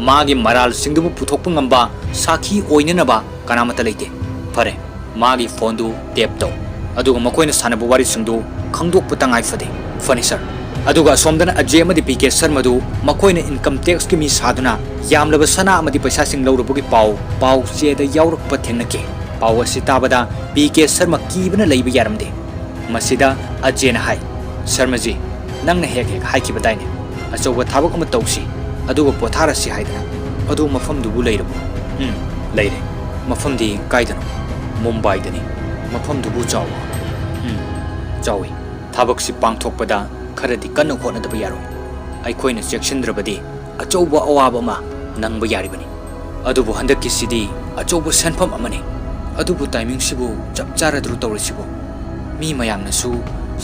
magi maral singdu puthokpa ngamba sakhi oinanaba kanamata leite fare magi phone du tap taw aduga makoina sanabu wari singdu khangdok putangai fade funny sir aduga somdana ajay amadi PK Sharma du makoina income tax ki mi saduna yamlaba sana amadi paisa sing lawrubugi pau che da yawrukpa thengnake pau asi tabada PK Sharma kibana leiba yaramde masida ajay na hai Sharma ji nangna hek haiki badaine achoba thabak ama tawsi aduga pothara si haidana adu mafam dubu leirabu leire mafam di kaidano Mumbai dani mafam dubu chawa chawi thabak si pangthokpada खरदी कन्न होनदब यारोय अखोइन चेक्सिंद्रबदी अचौब अवाब अमा नंगब यारिबनी अदुबु हंदकी सिदी अचौब सेनफम अमने अदुबु timing सिबु चप चारद्रु तौरसिबु मी मयामनसु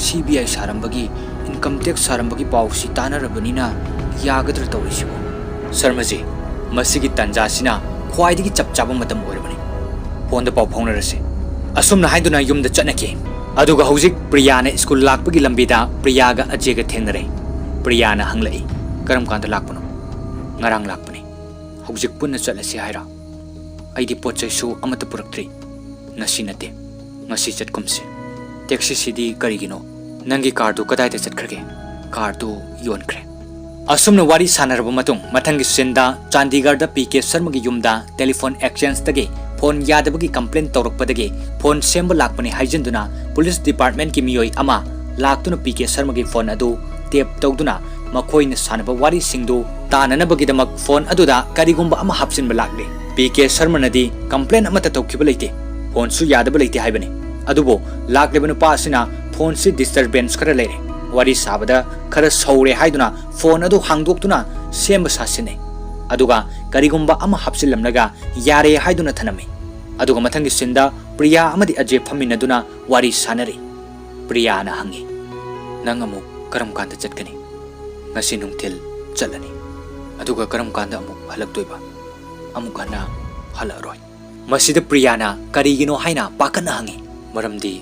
CBI सारंबगी income tax सारंबगी पाउसी तानरबनीना यागद्र तौरसिबु Sharmaji मसिगी तंजासिना ख्वाइदगी चप चाब मतम ओरबनी फोनदा पाउ फाउनरसे असुमना हाइदुना युमदा चटनके अदुगा हौजिक प्रियाना school लाकपगी लंबीदा प्रियागा अजेगा थेंगनरे प्रियाना हंगलई करम कांदा लाकपनो ngarang lakpani hौजिक पुन्ना चलसे हाइरा आइदि पोचैसु अमत पुरक्त्रि ngasi nate ngasi chatkumse taxi sidi karigino nangi car du kadai te chatkhage car du yonkhre asumna wari sanarba matung mathangi senda Chandigarh da PK Sharma gi yumda telephone exchange tage phone yadabagi complaint tawrakpadagi phone semba lakpani haijinduna police department ki miyoi ama laktuna PK Sharma gi phone adu tap tawduna makhoina sanaba wari singdu tananabagi damak phone aduda karigumba ama hapsinba lakle PK Sharma nadi complaint amata tawkiba leite phone su yadaba leite haibani adubo laklebanu pasina phone si disturbance khara leire wari sabada khara saure haiduna phone adu hangdoktuna semba sasine aduga karigumba ama hapsilamnaga yare haiduna thanami aduga mathangi sinda Priya amadi Ajay phaminaduna wari sanari Priya na hangi nangamu karam kanda chatkani ngasi nungthil chalani aduga karam kanda amu halaktoiba amukana halaroi masida Priya na karigino haina pakana hangi maramdi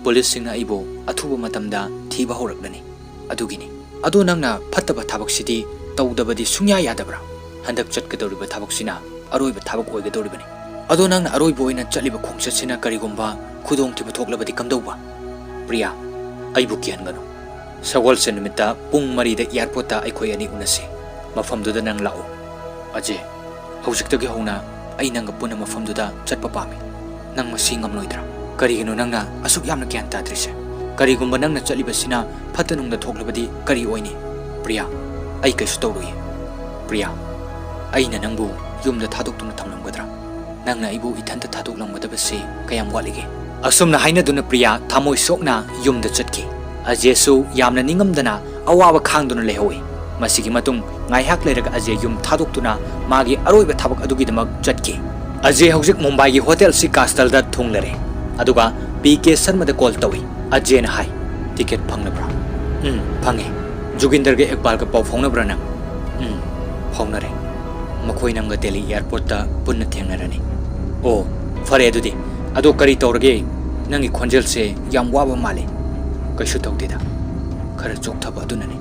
police singna ibo athuba matamda thiba horaknani adugini adu nangna phattaba thabak sidi tawdabadi sungya yadabra handak chatkadoriba thabak sina aroiba thabak oigadoribani ado nang aroibo ina chaliba khongsa sina karigomba khudong thiba thoklabadi kamdauba Priya aibu kiangano sagol senumita pung mari da airport ta aikoi ani unase mafam du da nang lao aje haujiktagi hona ai nang puna mafam du da chatpa pami nang masingam loidra karigino nang na asuk yamna kyan ta drise karigomba nang na chaliba sina phatanung da thoklabadi kari oini Priya ai kaisu tawroi Priya ai na nangbu yumda thadoktuna thamlamgadra nangna ibu ithanta thadoklamgadabase kayam walige asumna hainaduna Priya thamoi sokna yumda chatki ajesu yamna ningamdana awaba khangduna lehoi masigi matung ngaihak leraga aje yum thadoktuna magi aroiba thabak adugidamak chatki aje hojik Mumbai gi hotel si castle da thunglare aduga PK Sharma da call tawi aje na hai ticket phangnabra phange Joginder ge ekbal ka paw phawnabra nang phawnare makhoi namga Delhi airport ta punna thengnarani o fare adudi ado kari tawrage nangi khonjel se yam waba male kaishu tawdida khara chokthaba adunani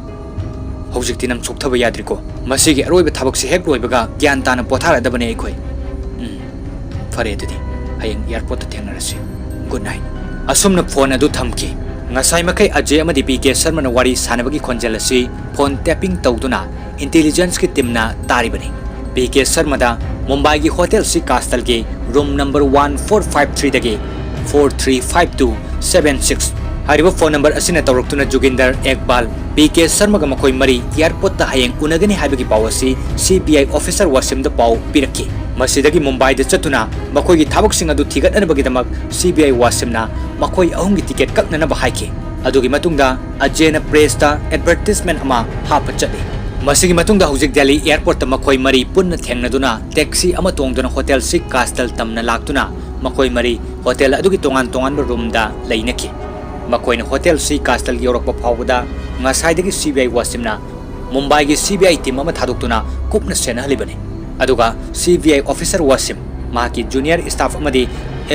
hojikti nang chokthaba yadriko masigi aroiba thabak se hek loibaga gyan tana pothara dabane ekhoi fare adudi hayeng airport ta thengnarasi good night asumna phone adu thamki ngasai makai Ajay amadi PK Sharma na wari sanabagi khonjel asi phone tapping tawduna intelligence ki timna taribani PK Sharma da Mumbai gi hotel si castle ge room number 1453 dagi 435276 hariba phone number asina tawraktuna Joginder Ekbal PK Sharma ga makoi mari airport ta hayeng unagani haibagi pawasi CBI officer wasim da paw piraki masidagi Mumbai da chatuna makoi gi thabak sing adu thigat anabagi damak CBI wasimna makoi ahum gi ticket kakna na bahaiki adugi matungda Ajay na press ta advertisement ama hapa chali masigi matungda hojik Delhi airport ta makoi mari punna thengnaduna taxi ama tongduna hotel si castle tamna laktuna makoi mari hotel adugi tongan room da lainaki makoi na hotel si castle gi yorokpa phawda ngasai dagi CBI wasimna Mumbai gi CBI team ama thadoktuna kupna sena halibani aduga CBI officer wasim maki junior staff amadi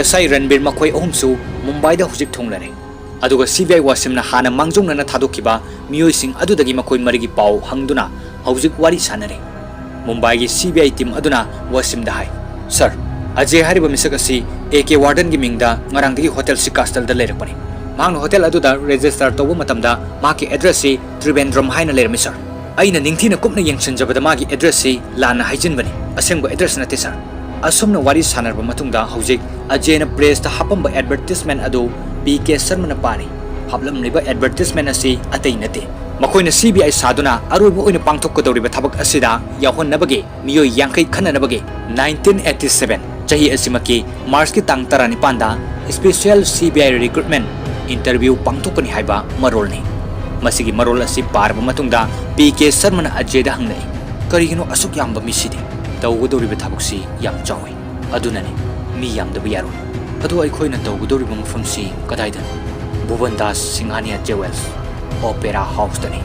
SI Ranbir makoi ahumsu Mumbai da hojik thonglare aduga CBI wasimna hana mangjongna na thadokiba miyoi sing adudagi makoi marigi paw hangduna hojik wari sanare Mumbai gi CBI team aduna wasim da hai sir Ajay hariba misakasi AK warden gi mingda ngarangdagi hotel si castle da lerakpani ꯃꯍꯥꯛꯅ hotel ꯑꯗꯨꯗ register ꯇꯧꯕ ꯃꯇꯝꯗ ꯃꯍꯥꯛꯀꯤ ꯑꯦꯗ꯭ꯔꯦꯁꯁꯤ ꯇ꯭ꯔꯤꯕꯦꯟꯗ꯭ꯔꯝ ꯍꯥꯏꯅ ꯂꯩꯔꯝꯃꯤ sir ꯑꯩꯅ ꯅꯤꯡꯊꯤꯅ ꯀꯨꯞꯅ ꯌꯦꯡꯁꯤꯟꯖꯕꯗ ꯃꯥꯒꯤ ꯑꯦꯗ꯭ꯔꯦꯁꯁꯤ ꯂꯥꯟꯅ ꯍꯥꯏꯖꯤꯟꯕꯅꯤ ꯑꯁꯦꯡꯕ ꯑꯦꯗ꯭ꯔꯦꯁ ꯅꯠꯇꯦ ꯁꯔ ꯑꯁꯨꯝꯅ ꯋꯥꯔꯤ ꯁꯥꯟꯅꯔꯕ ꯃꯇꯨꯡꯗ ꯍꯧꯖꯤꯛ ꯑꯖꯦꯅ ꯄ꯭ꯔꯦꯁꯇ ꯍꯥꯞꯄꯝꯕ ꯑꯦꯗꯚꯔꯇꯤꯁꯃꯦꯟ ꯑꯗꯨ PK ꯁꯔꯃꯅ ꯄꯥꯔꯤ ꯍꯥꯞꯂꯝꯂꯤꯕ ꯑꯦꯗꯚꯔꯇꯤꯁꯃꯦꯟ ꯑꯁꯤ ꯑꯇꯩ ꯅꯠꯇꯦ ꯃꯈꯣꯏꯅ CBI ꯁꯥꯗꯨꯅ ꯑꯔꯣꯏꯕ ꯑꯣꯏꯅ ꯄꯥꯡꯊꯣꯛꯀꯗꯧꯔꯤꯕ ꯊꯕꯛ ꯑꯁꯤꯗ ꯌꯥꯎꯍꯟꯅꯕꯒꯤ ꯃꯤꯑꯣꯏ 50 ꯈꯟꯅꯅꯕꯒꯤ 1987 ꯆꯍꯤ ꯑꯁꯤꯃꯛꯀꯤ ꯃꯥꯔꯆꯀꯤ ꯇꯥꯡ 19ꯗ ꯁ꯭ꯄꯦꯁꯤꯌꯦꯜ CBI recruitment interview ꯄꯥꯡꯊꯣꯛꯀꯅꯤ ꯍꯥꯏꯕ ꯃꯔꯣꯜꯅꯤ ꯃꯁꯤꯒꯤ ꯃꯔꯣꯜ ꯑꯁꯤ ꯄꯥꯔꯕ ꯃꯇꯨꯡꯗ PK ꯁꯔꯃꯅ ꯑꯖꯦꯗ ꯍꯪꯂꯛꯏ ꯀꯔꯤꯒꯤꯅꯣ ꯑꯁꯨꯛ ꯌꯥꯝꯕ ꯃꯤꯁꯤꯗꯤ ꯇꯧꯒꯗꯧꯔꯤꯕ ꯊꯕꯛꯁꯤ ꯌꯥꯝ ꯆꯥꯎꯏ ꯑꯗꯨꯅꯅꯤ ꯃꯤ ꯌꯥꯝꯗꯕ ꯌꯥꯔꯣꯏ ꯑꯗꯣ ꯑꯩꯈꯣꯏꯅ ꯇꯧꯒꯗꯧꯔꯤꯕ ꯃꯐꯝꯁꯤ ꯀꯗꯥꯏꯗꯅꯣ ꯚꯨꯕꯟꯗꯥꯁ ꯁꯤꯡꯍꯥꯅꯤꯌꯥ ꯖꯦꯋꯦꯜꯁ ꯑꯣꯄꯦꯔꯥ ꯍꯥꯎꯁꯇꯅꯤ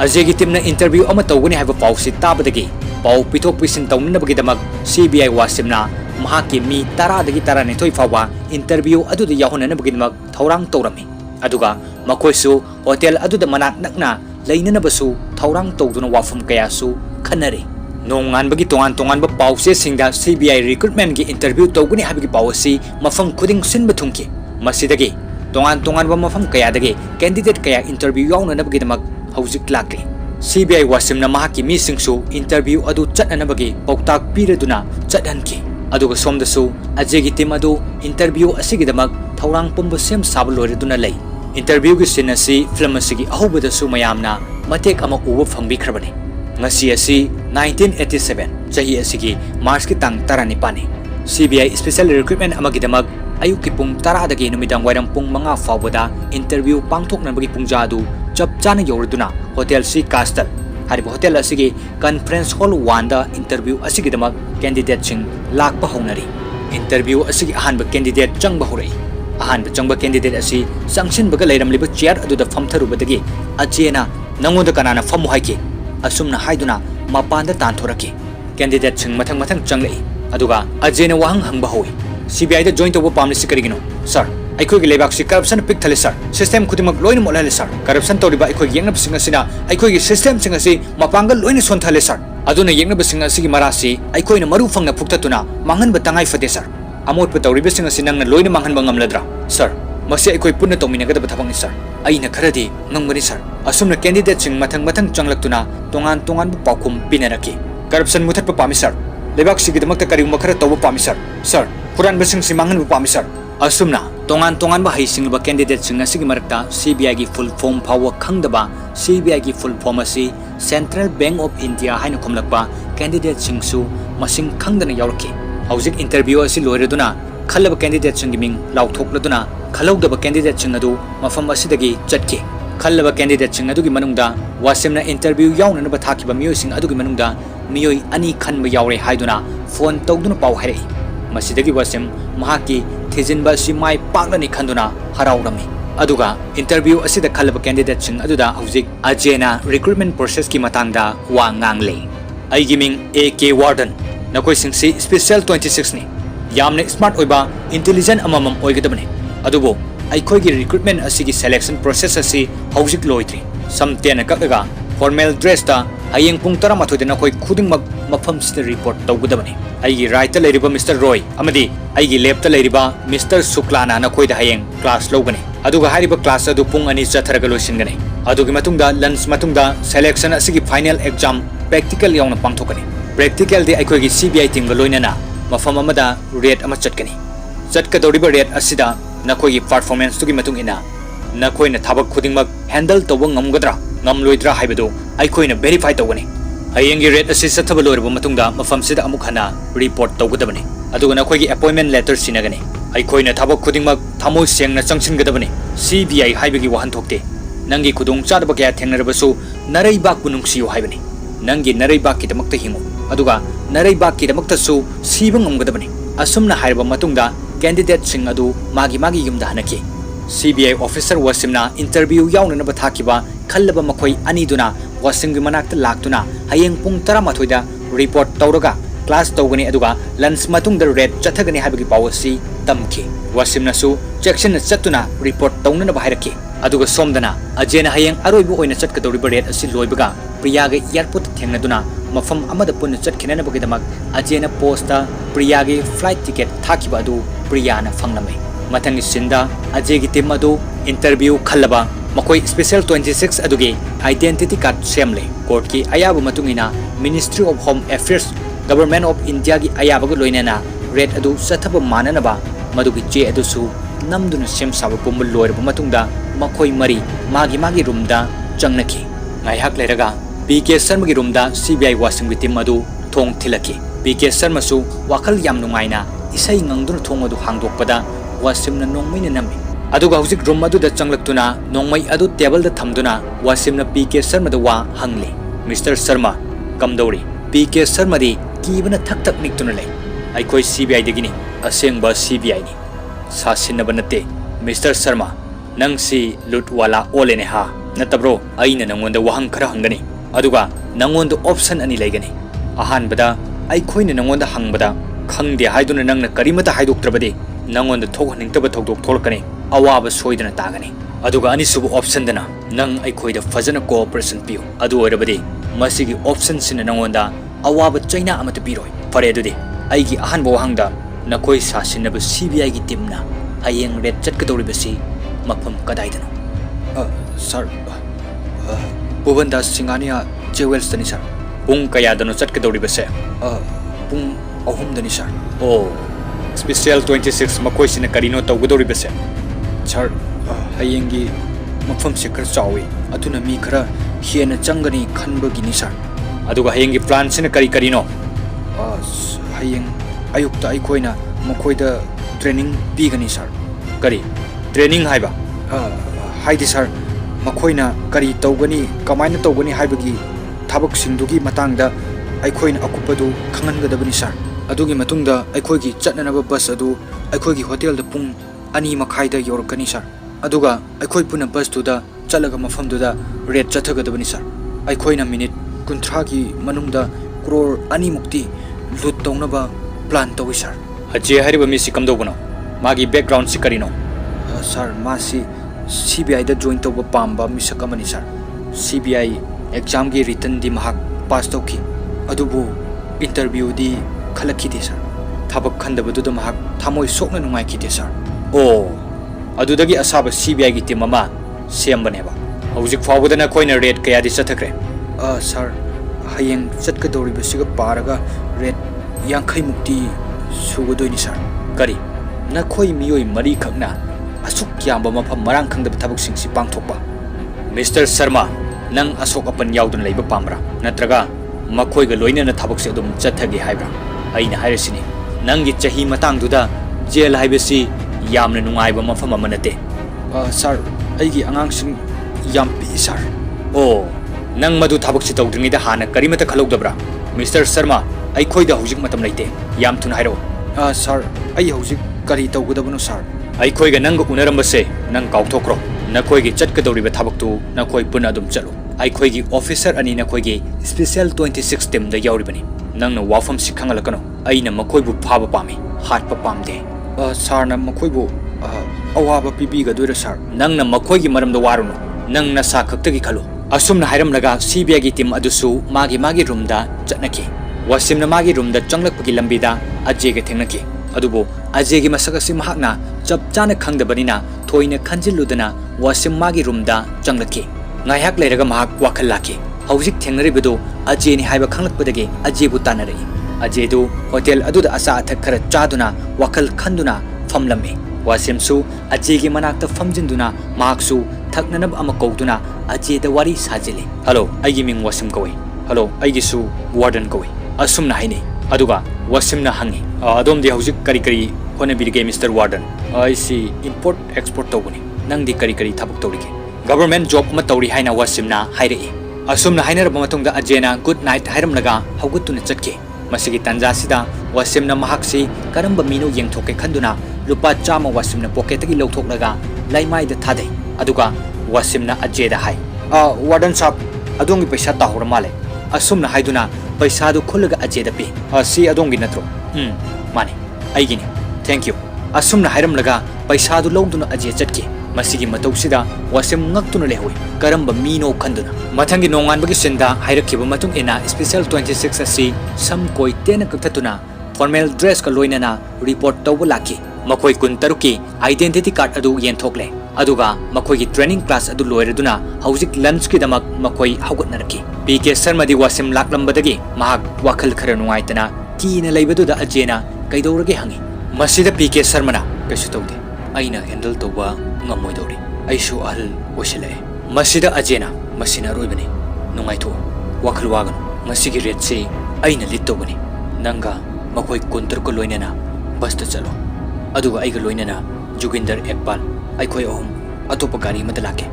ꯑꯖꯦꯒꯤ ꯇꯤꯝꯅ ꯏꯟꯇꯔꯚ꯭ꯌꯨ ꯑꯃ ꯇꯧꯒꯅꯤ ꯍꯥꯏꯕ ꯄꯥꯎꯁꯤ ꯇꯥꯕꯗꯒꯤ ꯄꯥꯎ ꯄꯤꯊꯣꯛ ꯄꯤꯁꯤꯟ ꯇꯧꯅꯅꯕꯒꯤꯗꯃꯛ CBI ꯋꯥꯁꯤꯝꯅ ꯃꯍꯥꯛꯀꯤ ꯃꯤ 10ꯗꯒꯤ 12 ꯐꯥꯎꯕ ꯏꯟꯇꯔꯚ꯭ꯌꯨ ꯑꯗꯨꯗ ꯌꯥꯎꯍꯟꯅꯅꯕꯒꯤꯗꯃꯛ ꯊꯧꯔꯥꯡ ꯇꯧꯔꯝꯃꯤ ꯑꯗꯨꯒ ꯃꯈꯣꯏꯁꯨ ꯍꯣꯇꯦꯜ ꯑꯗꯨꯗ ꯃꯅꯥꯛ ꯅꯛꯅ ꯂꯩꯅꯅꯕꯁꯨ ꯊꯧꯔꯥꯡ ꯇꯧꯗꯨꯅ ꯋꯥꯐꯝ ꯀꯌꯥꯁꯨ ꯈꯟꯅꯔꯤ ꯅꯣꯡꯉꯥꯟꯕꯒꯤ ꯇꯣꯉꯥꯟꯕ ꯄꯥꯎꯆꯦꯁꯤꯡꯗ CBI recruitmentꯒꯤ ꯏꯟꯇꯔꯚ꯭ꯌꯨ ꯇꯧꯒꯅꯤ ꯍꯥꯏꯕꯒꯤ ꯄꯥꯎ ꯑꯁꯤ ꯃꯐꯝ ꯈꯨꯗꯤꯡ ꯁꯤꯟꯕ ꯊꯨꯡꯈꯤ ꯃꯁꯤꯗꯒꯤ ꯇꯣꯉꯥꯟꯕ ꯃꯐꯝ ꯀꯌꯥꯗꯒꯤ ꯀꯦꯟꯗꯤꯗꯦꯠ ꯀꯌꯥ ꯏꯟꯇꯔꯚ꯭ꯌꯨ ꯌꯥꯎꯅꯅꯕꯒꯤꯗꯃꯛ ꯍꯧꯖꯤꯛ ꯂꯥꯛꯂꯤ CBI ꯋꯥꯁꯤꯝꯅ ꯃꯍꯥꯛꯀꯤ ꯃꯤꯁꯤꯡꯁꯨ ꯏꯟꯇꯔꯚ꯭ꯌꯨ ꯑꯗꯨ ꯆꯠꯅꯅꯕꯒꯤ ꯄꯥꯎꯇꯥꯛ ꯄꯤꯔꯗꯨꯅ ꯆꯠꯍꯟꯈꯤ ꯑꯗꯨꯒ ꯁꯣꯝꯗꯁꯨ ꯑꯖꯦꯒꯤ ꯇꯤꯝ ꯑꯗꯨ ꯏꯟꯇꯔꯚ꯭ꯌꯨ ꯑꯁꯤꯒꯤꯗꯃꯛ ꯊꯧꯔꯥꯡ ꯄꯨꯝꯕ ꯁꯦꯝ ꯁꯥꯕ ꯂꯣꯏꯔꯗꯨꯅ ꯂꯩ इंटरव्यू की सीन असी फिल्म असिगी अहोबदसु मयामना मतेक अमा उब फंगबिखरबनी ngasi asi 1987 chahi asigi march ki tang 19 CBI special recruitment amagi damak ayuk ki pung 10 dagi numidang wairam pung 5 fawbada interview pangthoknabagi pungja adu chap chana yoردuna hotel C Castle haribo hotel asigi conference hall 1 da interview asigi damak candidate sing lakpa honari interview asigi ahanba candidate changba horai ahanba changba candidate asi sangsin baga leiramliba chair adu da famtharubadagi ajena nangoda kanana famu haiki asumna haiduna mapanda tanthoraki candidate sing mathang changlei aduga ajena wahang hangba hoi CBI da join tobo pamni sikarigino sir aikoi gi lebak si corruption pick thale sir system khudimak loina molale sir corruption toriba aikoi yengna singa sina aikoi gi system singa si mapangal loina son thale sir aduna yengna singa si gi marasi aikoi na maru fangna phuktatuna mangan ba tangai fade sir amot pa toriba singa sinang na loina mangan ba ngamladra sir masi aikoi punna tominaga da thabang ni sir aina kharadi ngangmani sir asumna candidate sing mathang changlaktuna tongan bu paukum pinaraki corruption muthat pa pami sir lebak sigi damakta kariguma khara tobo pami sir sir puran basing simangan bu pami sir asumna tongan ba haising ba candidate sing asigi marakta CBI gi full form power khangdaba CBI gi full form asi Central Bank of India haina khomlakpa candidate sing su masing khangdana yauraki hauzik interview asi loireduna khalaba candidate sing gi ming lauthokladuna khalawdaba candidate sing adu mafam asidagi chatki khalaba candidate sing adu gi manungda wasimna interview yauna na bathakiba miyoi sing adu gi manungda miyoi ani khanba yaure haiduna phone tawduna paw hairei masidagi wasim mahaki thijinba si mai paklani khanduna haraurami aduga interview asida khalaba candidate sing aduda hauzik ajena recruitment process ki matangda wa ngangle aigi ming AK Warden nakoi sing si special 26 ni yamne smart oiba intelligent amamam oigadabane adubo aikoi gi recruitment asigi selection process asi hauzik loitri samtena kakaga formal dress ta hayeng pung 12 dena koi khuding mafam sida report tawgudabani aigi right ta leiriba Mr Roy amadi aigi left ta leiriba Mr Suklana na koi da hayeng class logani aduga hariba class adu pung ani chatharaga loisingani adugi matungda lunch matungda selection asigi final exam practical yauna pangthokani practical de aikoi gi CBI team ga loinana mafam amada rate ama chatkani chatka doriba rate asida nakoi gi performance tu gi matung ina nakoi na thabak khudingmak handle tawba ngamgadra ngamloidra haibadu aikoi na verify tawgani hayeng gi rate asi sathaba loirba matungda mafam sida amuk hana report tawgadabani aduga nakoi gi appointment letter sinagani aikoi na thabak khudingmak thamoi sengna changsingadabani CBI haibagi wahan thokte nangi khudong chadaba kya thengnarabasu narai bak bunungsiyo haibani nangi narai bak ki damakta hingu aduga narai bak ki damakta su sibang ngamgadabani asumna hairba matungda candidate sing adu magi yumda hanaki CBI officer wasimna interview yauna na bathakiba khallaba makhoi ani duna wasim gi manakta laktuna hayeng pung 12 da report tawraga class tawgani aduga lunch matung da red chathagani habagi policy tamki wasimna su section na chatuna report tawna na bahiraki aduga somdana ajena hayeng aroibu oina chatkadori red asi loibaga priya ga airport thengnaduna mafam amada punna chatkhinana bagi damak ajena posta priya gi flight ticket thakiba adu priya na fangnamai Matangi sinda Ajay gi team adu interview khallaba makoi special 26 adugi identity card semle court ki ayabu matungina Ministry of Home Affairs Government of India gi ayabu loinena red adu sathaba mananaba madugi che adu su namduna sem saba pumul loirba matungda makoi mari magi roomda changnaki ngai hak leraga PK Sharma gi roomda CBI wasing team adu thong thilaki PK Sharma su wakal yam nungaina isai ngangduna thong adu hangdokpada wasimna nongmaina nami aduga hujik room adu da changlaktuna nongmai adu table da thamduna wasimna PK Sharma da wa hangli Mr. Sharma kamdori PK Sharma di kibana thak niktuna lei aikoi CBI dagini asengba CBI ni sasinaba nate Mr. Sharma nang si lut wala olene ha natabro aina nangonda wahang khara hangani aduga nangonda option ani legani ahanbada aikoina nangonda hangbada khangde haiduna nangna karimata haidoktrabade nangonda thokhaningtaba thokdok tholkani awaba soidana tagani aduga ani subu option dana nang aikoida fajana cooperation piu adu oirabade masigi option sina nangonda awaba chaina amata piroi fare adudi aigi ahanba wahangda nakoi sasinaba CBI gi timna hayeng red chatkadoribasi mafam kadaidano sir Bubanda Singania Jewels dani sir pung kaya dano chatkadoribase pung ahum dani sir oh special 26 makoi sina karino tawgadoribase sir hayengi mafam se khar chawi aduna mi khara hiena changani khanbagi ni sir aduga hayengi plan sina karino hayeng ayukta aikoina makoida training pigani sir kari training haiba haidi sir makoina kari tawgani kamaina tawgani haibagi thabak singdugi matangda aikoina akupadu khangangadabani sir adugi matungda aikoigi chatnanaba bus adu aikoigi hotel da pung ani makhaida yorakani sir aduga aikoi puna bus tu da chalaga mafam du da red chathagadabani sir aikoina minute kunthra gi manungda crore ani mukti lut tawnaba plan tawi sir Ajay hariba mi si kamdobano magi background si karino sir masi CBI da join tawba pamba mi sakamani sir CBI exam gi written di mahak pass tawki adubu interview di khalaki de sir thabak khandaba du da mahak thamoi sokna nungai ki de sir oh adudagi asaba CBI gi team ama sembane ba hojik fawbadana koina rate kaya di sathakre sir hayeng chatkadori basiga paraga rate yankhai mukti sugadoi sir kari nakhoi miyoi mari khakna asuk yamba mafam marang khangdaba thabak singsi pangthokpa Mr. Sharma nang asok apan yaudun leiba pamra natraga makhoi ga loina na thabak se dum chathagi haibra aina hairasini nangi chahi matang duda jail haibasi yamna nungaiba mafam amanate sir aigi angang sing yam pi sir oh nang madu thabak se tawdringi da hana karimata khalogdabra Mr. Sharma ai khoida hujik matam leite yam thun hairo sir ai hujik kari tawgadabano sir ai khoiga nang unarambase nang kauthokro na khoigi chatkadoriba thabaktu na khoi puna dum chalo ai khoigi officer ani na khoigi special 26 team da yauribani nang na wafam sikhangalakano ai na makhoibu phaba pami hatpa pamde sir na makhoibu awaba pibi ga doira sir nang na makhoigi maramda waruno nang na sa khaktagi khalo asumna hairam laga CBI gi team adusu magi room da chatnaki wasimna magi room da changlakpagi lambida Ajay ga thengnaki adubo Ajay gi masakasi mahakna chap chana khangdabanina thoina khanjiludana wasim magi room da changlaki ngaihak leiraga mahak wakhallaki hawjik thengnaribedo Ajay ni haiba khanglakpadagi Ajay bu tanari Ajay du hotel aduda asa athak khara chaduna wakhal khanduna famlami wasim su Ajay gi manakta famjinduna mahaksu thaknanab ama kauduna Ajay da wari sajili hello aigi ming wasim kawai hello aigi su warden kawai asumna haini aduga wasimna hangi adom di hujik kari hone birge Mr. Warden I see import export tawuni nang di kari thabak tawrige government job ma tawri haina wasimna hairei asumna hainara bamatungda Ajayna good night hairam laga hawgutuna chatke masigi tanja sida wasimna mahaksi karamba mino yengthoke khanduna lupa chama wasimna pocket gi lawthok laga laimai da thadai aduga wasimna Ajay da hai warden sab adongi paisa tahur male asumna haiduna paisa du khulaga Ajay da pi si adongi natro mani aigini thank you asumna hairam laga paisa du lawduna Ajay chatke masigi matawsida wasim ngaktuna lehoi karamba mino khanduna mathangi nongan bagi senda hairakhiba matung ena special 26 asi sam koi tena kaktatuna formal dress ka loinana report tawba laki मखोई कुन तरुकी identity card अदु येंथोकले अदुगा मखोई training class अदु लोयरदुना हौजिक lunch की दमक मखोई हौगतनरकी पीके शर्मादी वासिम लाकलंबदगी महाक वाखल खर नुंगाइतना कीना लैबदुदा अजेना कैदौरगे हंगी मसिदा पीके शर्माना कैसु तौदे अइना handle तौबा ngमोइदौरी अइसु अहल ओसिले मसिदा अजेना मसिना रोइबनी नुंगाइथो वाखल वागनु मसिगी rate से अइना lit तौबनी नंगा मखोई कुंतर को लोइनेना बस चलो अदुगा आइगा लोइनेना जुगिंदर एकपाल अखोई अहम अतोप गाड़ी मत लाके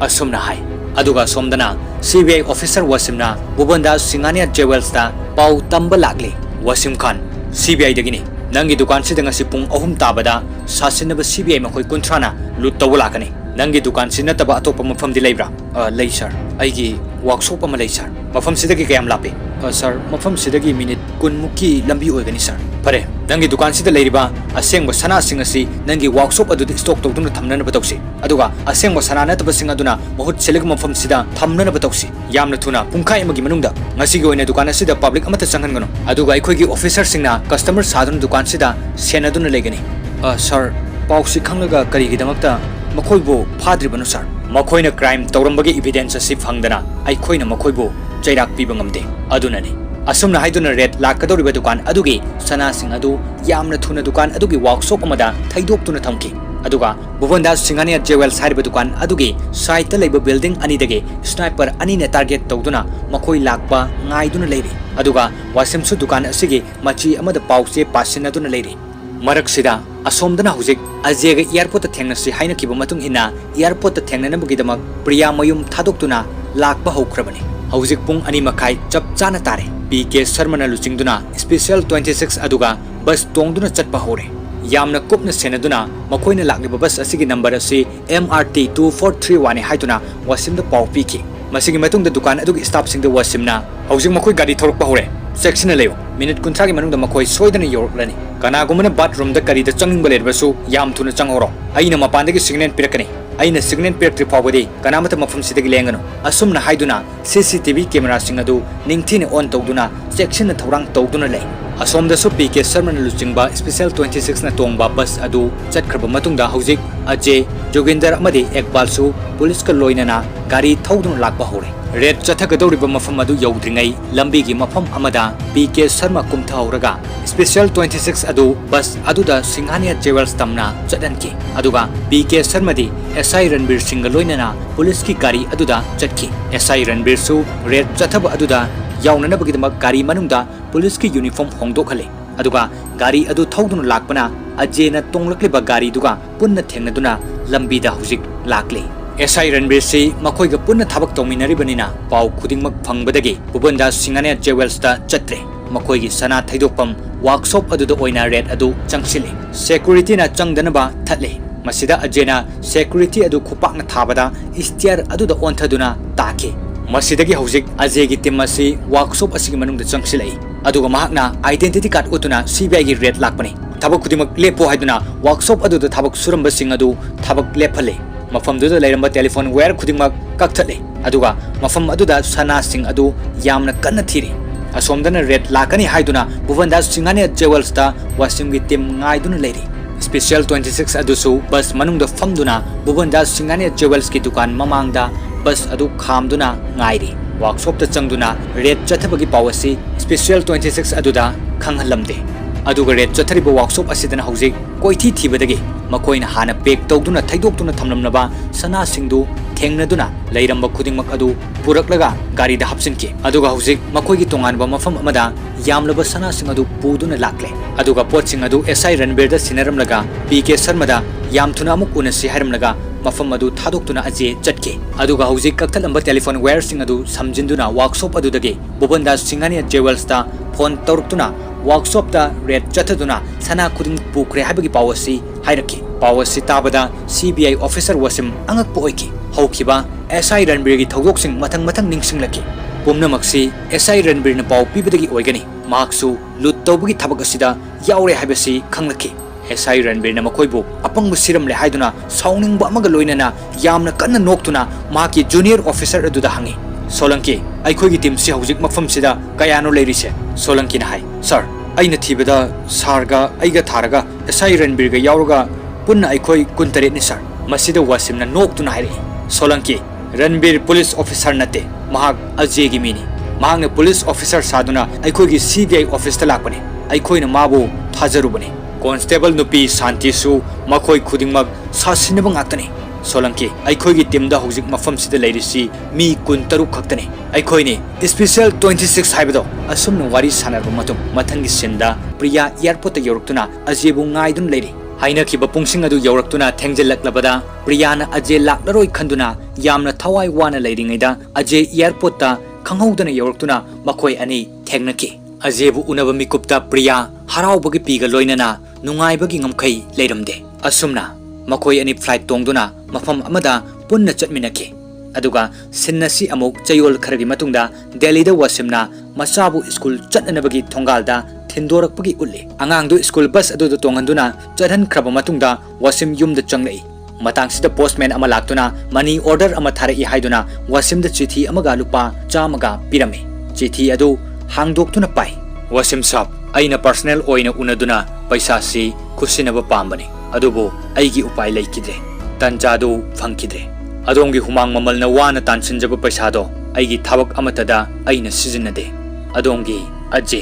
असुमना हाय अदुगा सोमदना CBI ऑफिसर वसिमना बुबंदा सिंगानिया जेवेल्सता पाउ तंब लागले वसिम खान CBI दगिनी नंगी दुकान से दंगसी पुंग अहुम ताबदा सासिनब CBI मखोई कुंथ्राना लुट तव लाकने नंगी दुकान से नतबा अतोप मफम दि लैब्रा लै सर आइगी वर्कशॉप अमा लै सर मफम सिदगी कयम लापे सर मफम सिदगी मिनिट कुनमुकी लंबी ओइगनी सर फरे नंगी दुकान सिदा लैरिबा असेंग सना सिंग असि नंगी वर्कशॉप अदुदि स्टॉक तौदुना थमनन बतौसी अदुगा असेंग सना नतब सिंग अदुना बहुत सेलेग मफम सिदा थमनन बतौसी यामना थुना पुंखाय अमगी मनुंगदा ngasiगी ओइना दुकान असिदा पब्लिक अमता चंगनगनो अदुगा अखोइगी ऑफिसर सिंगना कस्टमर सादुना दुकान सिदा सेनदुना लेगनी सर पाउसी खंगलगा करिगिदमक्ता मखोइबो फाद्रिबनो सर मखोइना क्राइम तौरंबगी एविडेंस असि फंगदना अखोइना मखोइबो चैराक पीबा ngamde adunani asumna haiduna red lakadoriba dukan adugi sana sing adu yamna thuna dukan adugi workshop amada thaidoktuna thamki aduga bubanda singania jewel sariba dukan adugi site ta leiba building ani dage sniper ani ne target tawduna makhoi lakpa ngaiduna leiri aduga wasimsu dukan asigi machi amada pause pasinaduna leiri marak sida asomdana hujik ajega airport ta thengnasi haina kiba matung ina airport ta thengnana bugidamak priya mayum thadoktuna lakpa haukrabani हौजिक पुंग अनि मखाई चप चाना तारे पीके शर्माना लुचिंगदुना special 26 अदुगा बस तोंगदुना चटपा होरे यामना कुपना सेनदुना मखोइना लाक्लिबा बस असिगी number असि MRT 2431 हाइदुना वासिमदा पाउ Peaky मसिगी मतुंगदा दुकान अदुगी स्टाफ सिंगदा वासिमना हौजिक मखोइ गाड़ी थोरकपा होरे सेक्शन लेयो मिनिट कुंथागी मनुंगदा मखोइ सोइदना योरकलनी कनागुमना बाथरूम दा करीदा चंगिंगबा लेरबसु याम थुना चंगोरो अइना मपानदगी सिग्नल पिरकनी अइना सिग्नल पिरक्ट्रि फावबदी कनामता मफम सिदगी लेंगनो असुमना हाइदुना CCTV कैमरा सिंग अदु निंगथिने ऑन तौदुना सेक्शन न थौरांग तौदुना ले असोमदसु पीके शर्माना लुचिंगबा स्पेशल 26 न तोंगबा बस अदु चटखरबा मतुंगदा हौजिक अजय जोगिंदर अमदि एकबालसु पुलिस का लोइनना गाड़ी थौदुना लाकबा होरे रेड चथगदौरिबा मफम अदु यौद्रिंगै लंबीगी मफम अमदा पीके शर्मा कुमथाउरगा स्पेशल 26 अदु बस अदुदा सिंघानिया जेवल्स तमना चदनकी अदुगा पीके शर्मादी SI रणबीर सिंह लोइनना पुलिस की गाड़ी अदुदा चटकी SI रणबीर सु रेड चथब अदुदा याउननबगिदमक गाड़ी मनुंगदा पुलिस की यूनिफॉर्म होंगदोखले अदुगा गाड़ी अदु थौदुना लाकपना अजेना तोंगलक्लिबा गाड़ी दुगा पुन्ना थेंगनदुना लंबीदा हुजिक लाकले SI रणबीर से मखोइगा पुन्ना थबक तौमिनरिबनिना पाउ खुदिंगमक फंगबदगे बुबंदा सिंगाने जेवेल्सता चत्रे मखोइगी सना थैदोकपम वर्कशॉप अदुदा ओइना रेड अदु चंगसिले सिक्युरिटी ना चंगदनबा थले मसिदा अजेना सिक्युरिटी अदु खुपाकना थाबदा स्टियर अदुदा ओंथदुना ताके मसिदगी हौजिक अजेगी टीम असि वर्कशॉप असिगी मनुंगदा चंगसिलै अदुगा महाकना आइडेंटिटी कार्ड उतुना CBI गी रेड लाकपने थबक खुदिमक लेपो हाइदुना वर्कशॉप अदुदा थबक सुरंबा सिंग अदु थबक लेफले मफमदुदा लैरंबा टेलीफोन वायर खुदिमक कक्थले अदुगा मफम अदुदा सना सिंग अदु यामना कन्ना थिरि असोमदना रेड लाकनी हाइदुना बुवंदा सिंगाने जेवल्सता वासिमगी टीम ngaiduna लेरी स्पेशल 26 अदुसु बस मनुंगदा फमदुना बुवंदा सिंगाने जेवल्स की दुकान ममांगदा बस अदु खामदुना ngairi वर्कशॉप ता चंगदुना रेड चथबगी पावसी स्पेशल 26 अदुदा खंगहलमदे अदुगा रेड चथरिबा वर्कशॉप असिदना हौजिक कोइथि थिबदगी मखोइना हाना पेक तौदुना थैदोक्तुना थमलमनबा सना सिंगदु थेंगनदुना लैरंबा खुदिंगमक अदु पुरकलगा गाड़ीदा हपसिनके अदुगा हौजिक मखोइगी तोंगानबा मफम अमदा यामलबा सना सिंग अदु पुदुना लाकले अदुगा पोटसिंग अदु SI रणबीरदा सिनरमलगा पीके शर्मादा यामथुना अमुक उनसि हारमलगा मफम अदु थादोक्तुना अजे चटके अदुगा हौजिक कक्थलंबा टेलीफोन वायर सिंग अदु समजिंदुना वर्कशॉप अदुदगे बुबंदा सिंगानिया जेवेल्सता फोन तौरक्तुना वर्कशॉप ता रेड चथदुना सना खुदिंग पुखरे हाबगी पावसी हाइरके पावसी ताबदा CBI ऑफिसर वसिम अंगक पोइकी हौखिबा SI रणबीर की थौदोकसिंग मथंग मथंग निंगसिंगलकी पुमनमक्सी SI रणबीर न पाव पीबदगी ओइगनी मार्क्सु लुट तौबगी थबक असिदा यावरे हाबसी खंगलकी SI रणबीर न मखोइबो अपंग सिरमले हाइदुना साउनिंगबा अमग लोइनना यामना कन्न नोक्तुना माकी जूनियर ऑफिसर अदुदा हंगी सोलंकी अखोइगी टीम से हौजिक मफम सिदा कयानो लेरिसे सोलंकी न हाय सर ꯑꯩꯅ ꯊꯤꯕꯗ ꯁꯥꯔꯒ ꯑꯩꯒ ꯊꯥꯔꯒ SI ꯔꯟꯕꯤꯔꯒ ꯌꯥꯎꯔꯒ ꯄꯨꯟꯅ ꯑꯩꯈꯣꯏ 23ꯅꯤ ꯁꯥꯔ ꯃꯁꯤꯗ ꯋꯥꯁꯤꯝꯅ ꯅꯣꯛꯇꯨꯅ ꯍꯥꯏꯔꯛꯏ ꯁꯣꯂꯪꯀꯤ ꯔꯟꯕꯤꯔ ꯄꯨꯂꯤꯁ ꯑꯣꯐꯤꯁꯔ ꯅꯠꯇꯦ ꯃꯍꯥꯛ ꯑꯖꯦꯒꯤ ꯃꯤꯅꯤ ꯃꯍꯥꯛꯅ ꯄꯨꯂꯤꯁ ꯑꯣꯐꯤꯁꯔ ꯁꯥꯗꯨꯅ ꯑꯩꯈꯣꯏꯒꯤ CBI ꯑꯣꯐꯤꯁꯇ ꯂꯥꯛꯄꯅꯤ ꯑꯩꯈꯣꯏꯅ ꯃꯥꯕꯨ ꯊꯥꯖꯔꯨꯕꯅꯤ ꯀꯣꯟꯁꯇꯦꯕꯜ ꯅꯨꯄꯤ ꯁꯥꯟꯇꯤꯁꯨ ꯃꯈꯣꯏ ꯈꯨꯗꯤꯡꯃꯛ ꯁꯥꯁꯤꯟꯅꯕ ꯉꯥꯛꯇꯅꯤ ꯁꯣꯂꯪꯀꯤ ꯑꯩꯈꯣꯏꯒꯤ ꯇꯤꯝꯗ ꯍꯧꯖꯤꯛ ꯃꯐꯝꯁꯤꯗ ꯂꯩꯔꯤꯁꯤ ꯃꯤ 13 ꯈꯛꯇꯅꯤ ꯑꯩꯈꯣꯏꯅꯤ ꯁ꯭ꯄꯦꯁꯤꯌꯦꯜ 26 ꯍꯥꯏꯕꯗꯣ ꯑꯁꯨꯝꯅ ꯋꯥꯔꯤ ꯁꯥꯟꯅꯔꯕ ꯃꯇꯨꯡ ꯃꯊꯪꯒꯤ ꯁꯤꯟꯗ ꯄ꯭ꯔꯤꯌꯥ ꯑꯦꯌꯔꯄꯣꯔꯠꯇ ꯌꯧꯔꯛꯇꯨꯅ ꯑꯖꯦꯕꯨ ꯉꯥꯏꯗꯨꯅ ꯂꯩꯔꯤ ꯍꯥꯏꯅꯈꯤꯕ ꯄꯨꯡꯁꯤꯡ ꯑꯗꯨ ꯌꯧꯔꯛꯇꯨꯅ ꯊꯦꯡꯖꯤꯜꯂꯛꯂꯕꯗ ꯄ꯭ꯔꯤꯌꯥꯅ ꯑꯖꯦ ꯂꯥꯛꯂꯔꯣꯏ ꯈꯟꯗꯨꯅ ꯌꯥꯝꯅ ꯊꯋꯥꯏ ꯋꯥꯅ ꯂꯩꯔꯤꯉꯩꯗ ꯑꯖꯦ ꯑꯦꯌꯔꯄꯣꯔꯠꯇ ꯈꯪꯍꯧꯗꯅ ꯌꯧꯔꯛꯇꯨꯅ ꯃꯈꯣꯏ ꯑꯅꯤ ꯊꯦꯡꯅꯈꯤ ꯑꯖꯦꯕꯨ ꯎꯅꯕ ꯃꯤꯀꯨꯞꯇ ꯄ꯭ꯔꯤꯌꯥ ꯍꯔꯥꯎꯕꯒꯤ ꯄꯤꯒ ꯂꯣꯏꯅꯅ ꯅꯨꯡꯉꯥꯏꯕꯒꯤ ꯉꯝꯈꯩ ꯂꯩꯔꯝꯗꯦ ꯑꯁꯨꯝꯅ ꯃꯈꯣꯏ ꯑꯅꯤ ꯐ꯭ꯂꯥꯏꯠ ꯇꯣꯡꯗꯨꯅ ꯃꯐꯝ ꯑꯃꯗ ꯄꯨꯟꯅ ꯆꯠꯃꯤꯟꯅꯈꯤ ꯑꯗꯨꯒ ꯁꯤꯟ ꯑꯁꯤ ꯑꯃꯨꯛ ꯆꯌꯣꯜ ꯈꯔꯒꯤ ꯃꯇꯨꯡꯗ ꯗꯦꯜꯂꯤꯗ ꯋꯥꯁꯤꯝꯅ ꯃꯆꯥꯕꯨ ꯁ꯭ꯀꯨꯜ ꯆꯠꯅꯅꯕꯒꯤ ꯊꯣꯡꯒꯥꯜꯗ ꯊꯤꯟꯗꯣꯔꯛꯄꯒꯤ ꯎꯠꯂꯤ ꯑꯉꯥꯡꯗꯨ ꯁ꯭ꯀꯨꯜ ꯕꯁ ꯑꯗꯨꯗ ꯇꯣꯡꯍꯟꯗꯨꯅ ꯆꯠꯍꯟꯈ꯭ꯔꯕ ꯃꯇꯨꯡꯗ ꯋꯥꯁꯤꯝ ꯌꯨꯝꯗ ꯆꯪꯂꯛꯏ ꯃꯇꯥꯡꯁꯤꯗ ꯄꯣꯁꯠꯃꯦꯟ ꯑꯃ ꯂꯥꯛꯇꯨꯅ ꯃꯅꯤ ꯑꯣꯔꯗꯔ ꯑꯃ ꯊꯥꯔꯛꯏ ꯍꯥꯏꯗꯨꯅ ꯋꯥꯁꯤꯝꯗ ꯆꯤꯊꯤ ꯑꯃꯒ ꯂꯨꯄꯥ 100ꯒ ꯄꯤꯔꯝꯃꯤ ꯆꯤꯊꯤ ꯑꯗꯨ ꯍꯥꯡꯗꯣꯛꯇꯨꯅ ꯄꯥꯏ ꯋꯥꯁꯤꯝ ꯁꯥꯕ ꯑꯩꯅ ꯄꯔꯁꯅꯦꯜ ꯑꯣꯏꯅ ꯎꯅꯗꯨꯅ ꯄꯩꯁꯥꯁꯤ ꯈꯨꯠꯁꯤꯟꯅꯕ ꯄꯥꯝꯕꯅꯤ ꯑꯗꯨꯕꯨ ꯑꯩꯒꯤ ꯎꯄꯥꯏ ꯂꯩꯈꯤꯗ꯭ꯔꯦ ꯇꯟꯖꯥꯗꯨ ꯐꯪꯈꯤꯗ꯭ꯔꯦ ꯑꯗꯣꯝꯒꯤ ꯍꯨꯃꯥꯡ ꯃꯃꯜꯅ ꯋꯥꯅ ꯇꯥꯟꯁꯤꯟꯖꯕ ꯄꯩꯁꯥꯗꯣ ꯑꯩꯒꯤ ꯊꯕꯛ ꯑꯃꯠꯇꯗ ꯑꯩꯅ ꯁꯤꯖꯤꯟꯅꯗꯦ ꯑꯗꯣꯝꯒꯤ ꯑꯖꯦ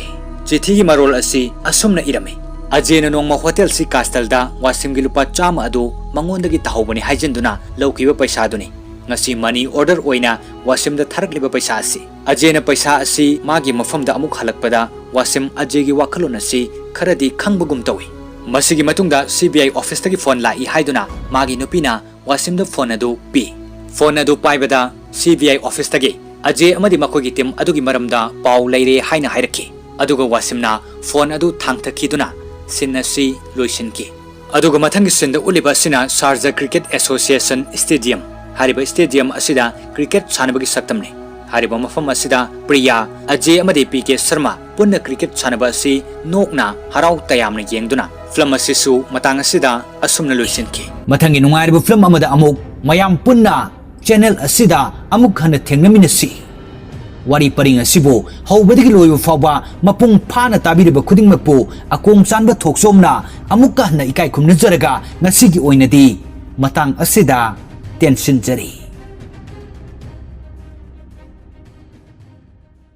ꯆꯤꯊꯤꯒꯤ ꯃꯔꯣꯜ ꯑꯁꯤ ꯑꯁꯨꯝꯅ ꯏꯔꯝꯃꯤ ꯑꯖꯦꯅ ꯅꯣꯡꯃ ꯍꯣꯇꯦꯜ ꯁꯤ ꯀꯥꯁꯇꯜꯗ ꯋꯥꯁꯤꯝꯒꯤ ꯂꯨꯄꯥ 100 ꯑꯗꯨ ꯃꯉꯣꯟꯗꯒꯤ ꯇꯥꯍꯧꯕꯅꯤ ꯍꯥꯏꯖꯤꯟꯗꯨꯅ ꯂꯧꯈꯤꯕ ꯄꯩꯁꯥꯗꯨꯅꯤ ngasi money order oina wasim da tharak liba paisa asi ajena paisa asi magi mafamda amuk halakpada wasim ajegi wakhalon asi kharadi khangbagum tawi masigi matungda CBI office tagi phone la I haiduna magi nupina wasim da phone adu pi phone adu paibada CBI office tagi aje amadi makogi team adugi maramda paw leire haina hairaki aduga wasimna phone adu thangthakiduna sinasi loisinki aduga mathangi sinda uliba sina Sharjah Cricket Association Stadium hariba stadium asida cricket sanabagi saktamne hariba mafam asida Priya Ajay amadi PK Sharma punna cricket sanaba asi nokna harau tayamna yengduna film asisu matang asida asumna loisinki mathangi nungariba film amada amuk mayam punna channel asida amuk hana thengnaminasi wari paring asibo hawbadigi loiba fawba mapung phana tabiriba khudingmakpu akong chanba thoksomna amukka hana ikai khumnajaraga ngasigi oinadi matang asida tension jari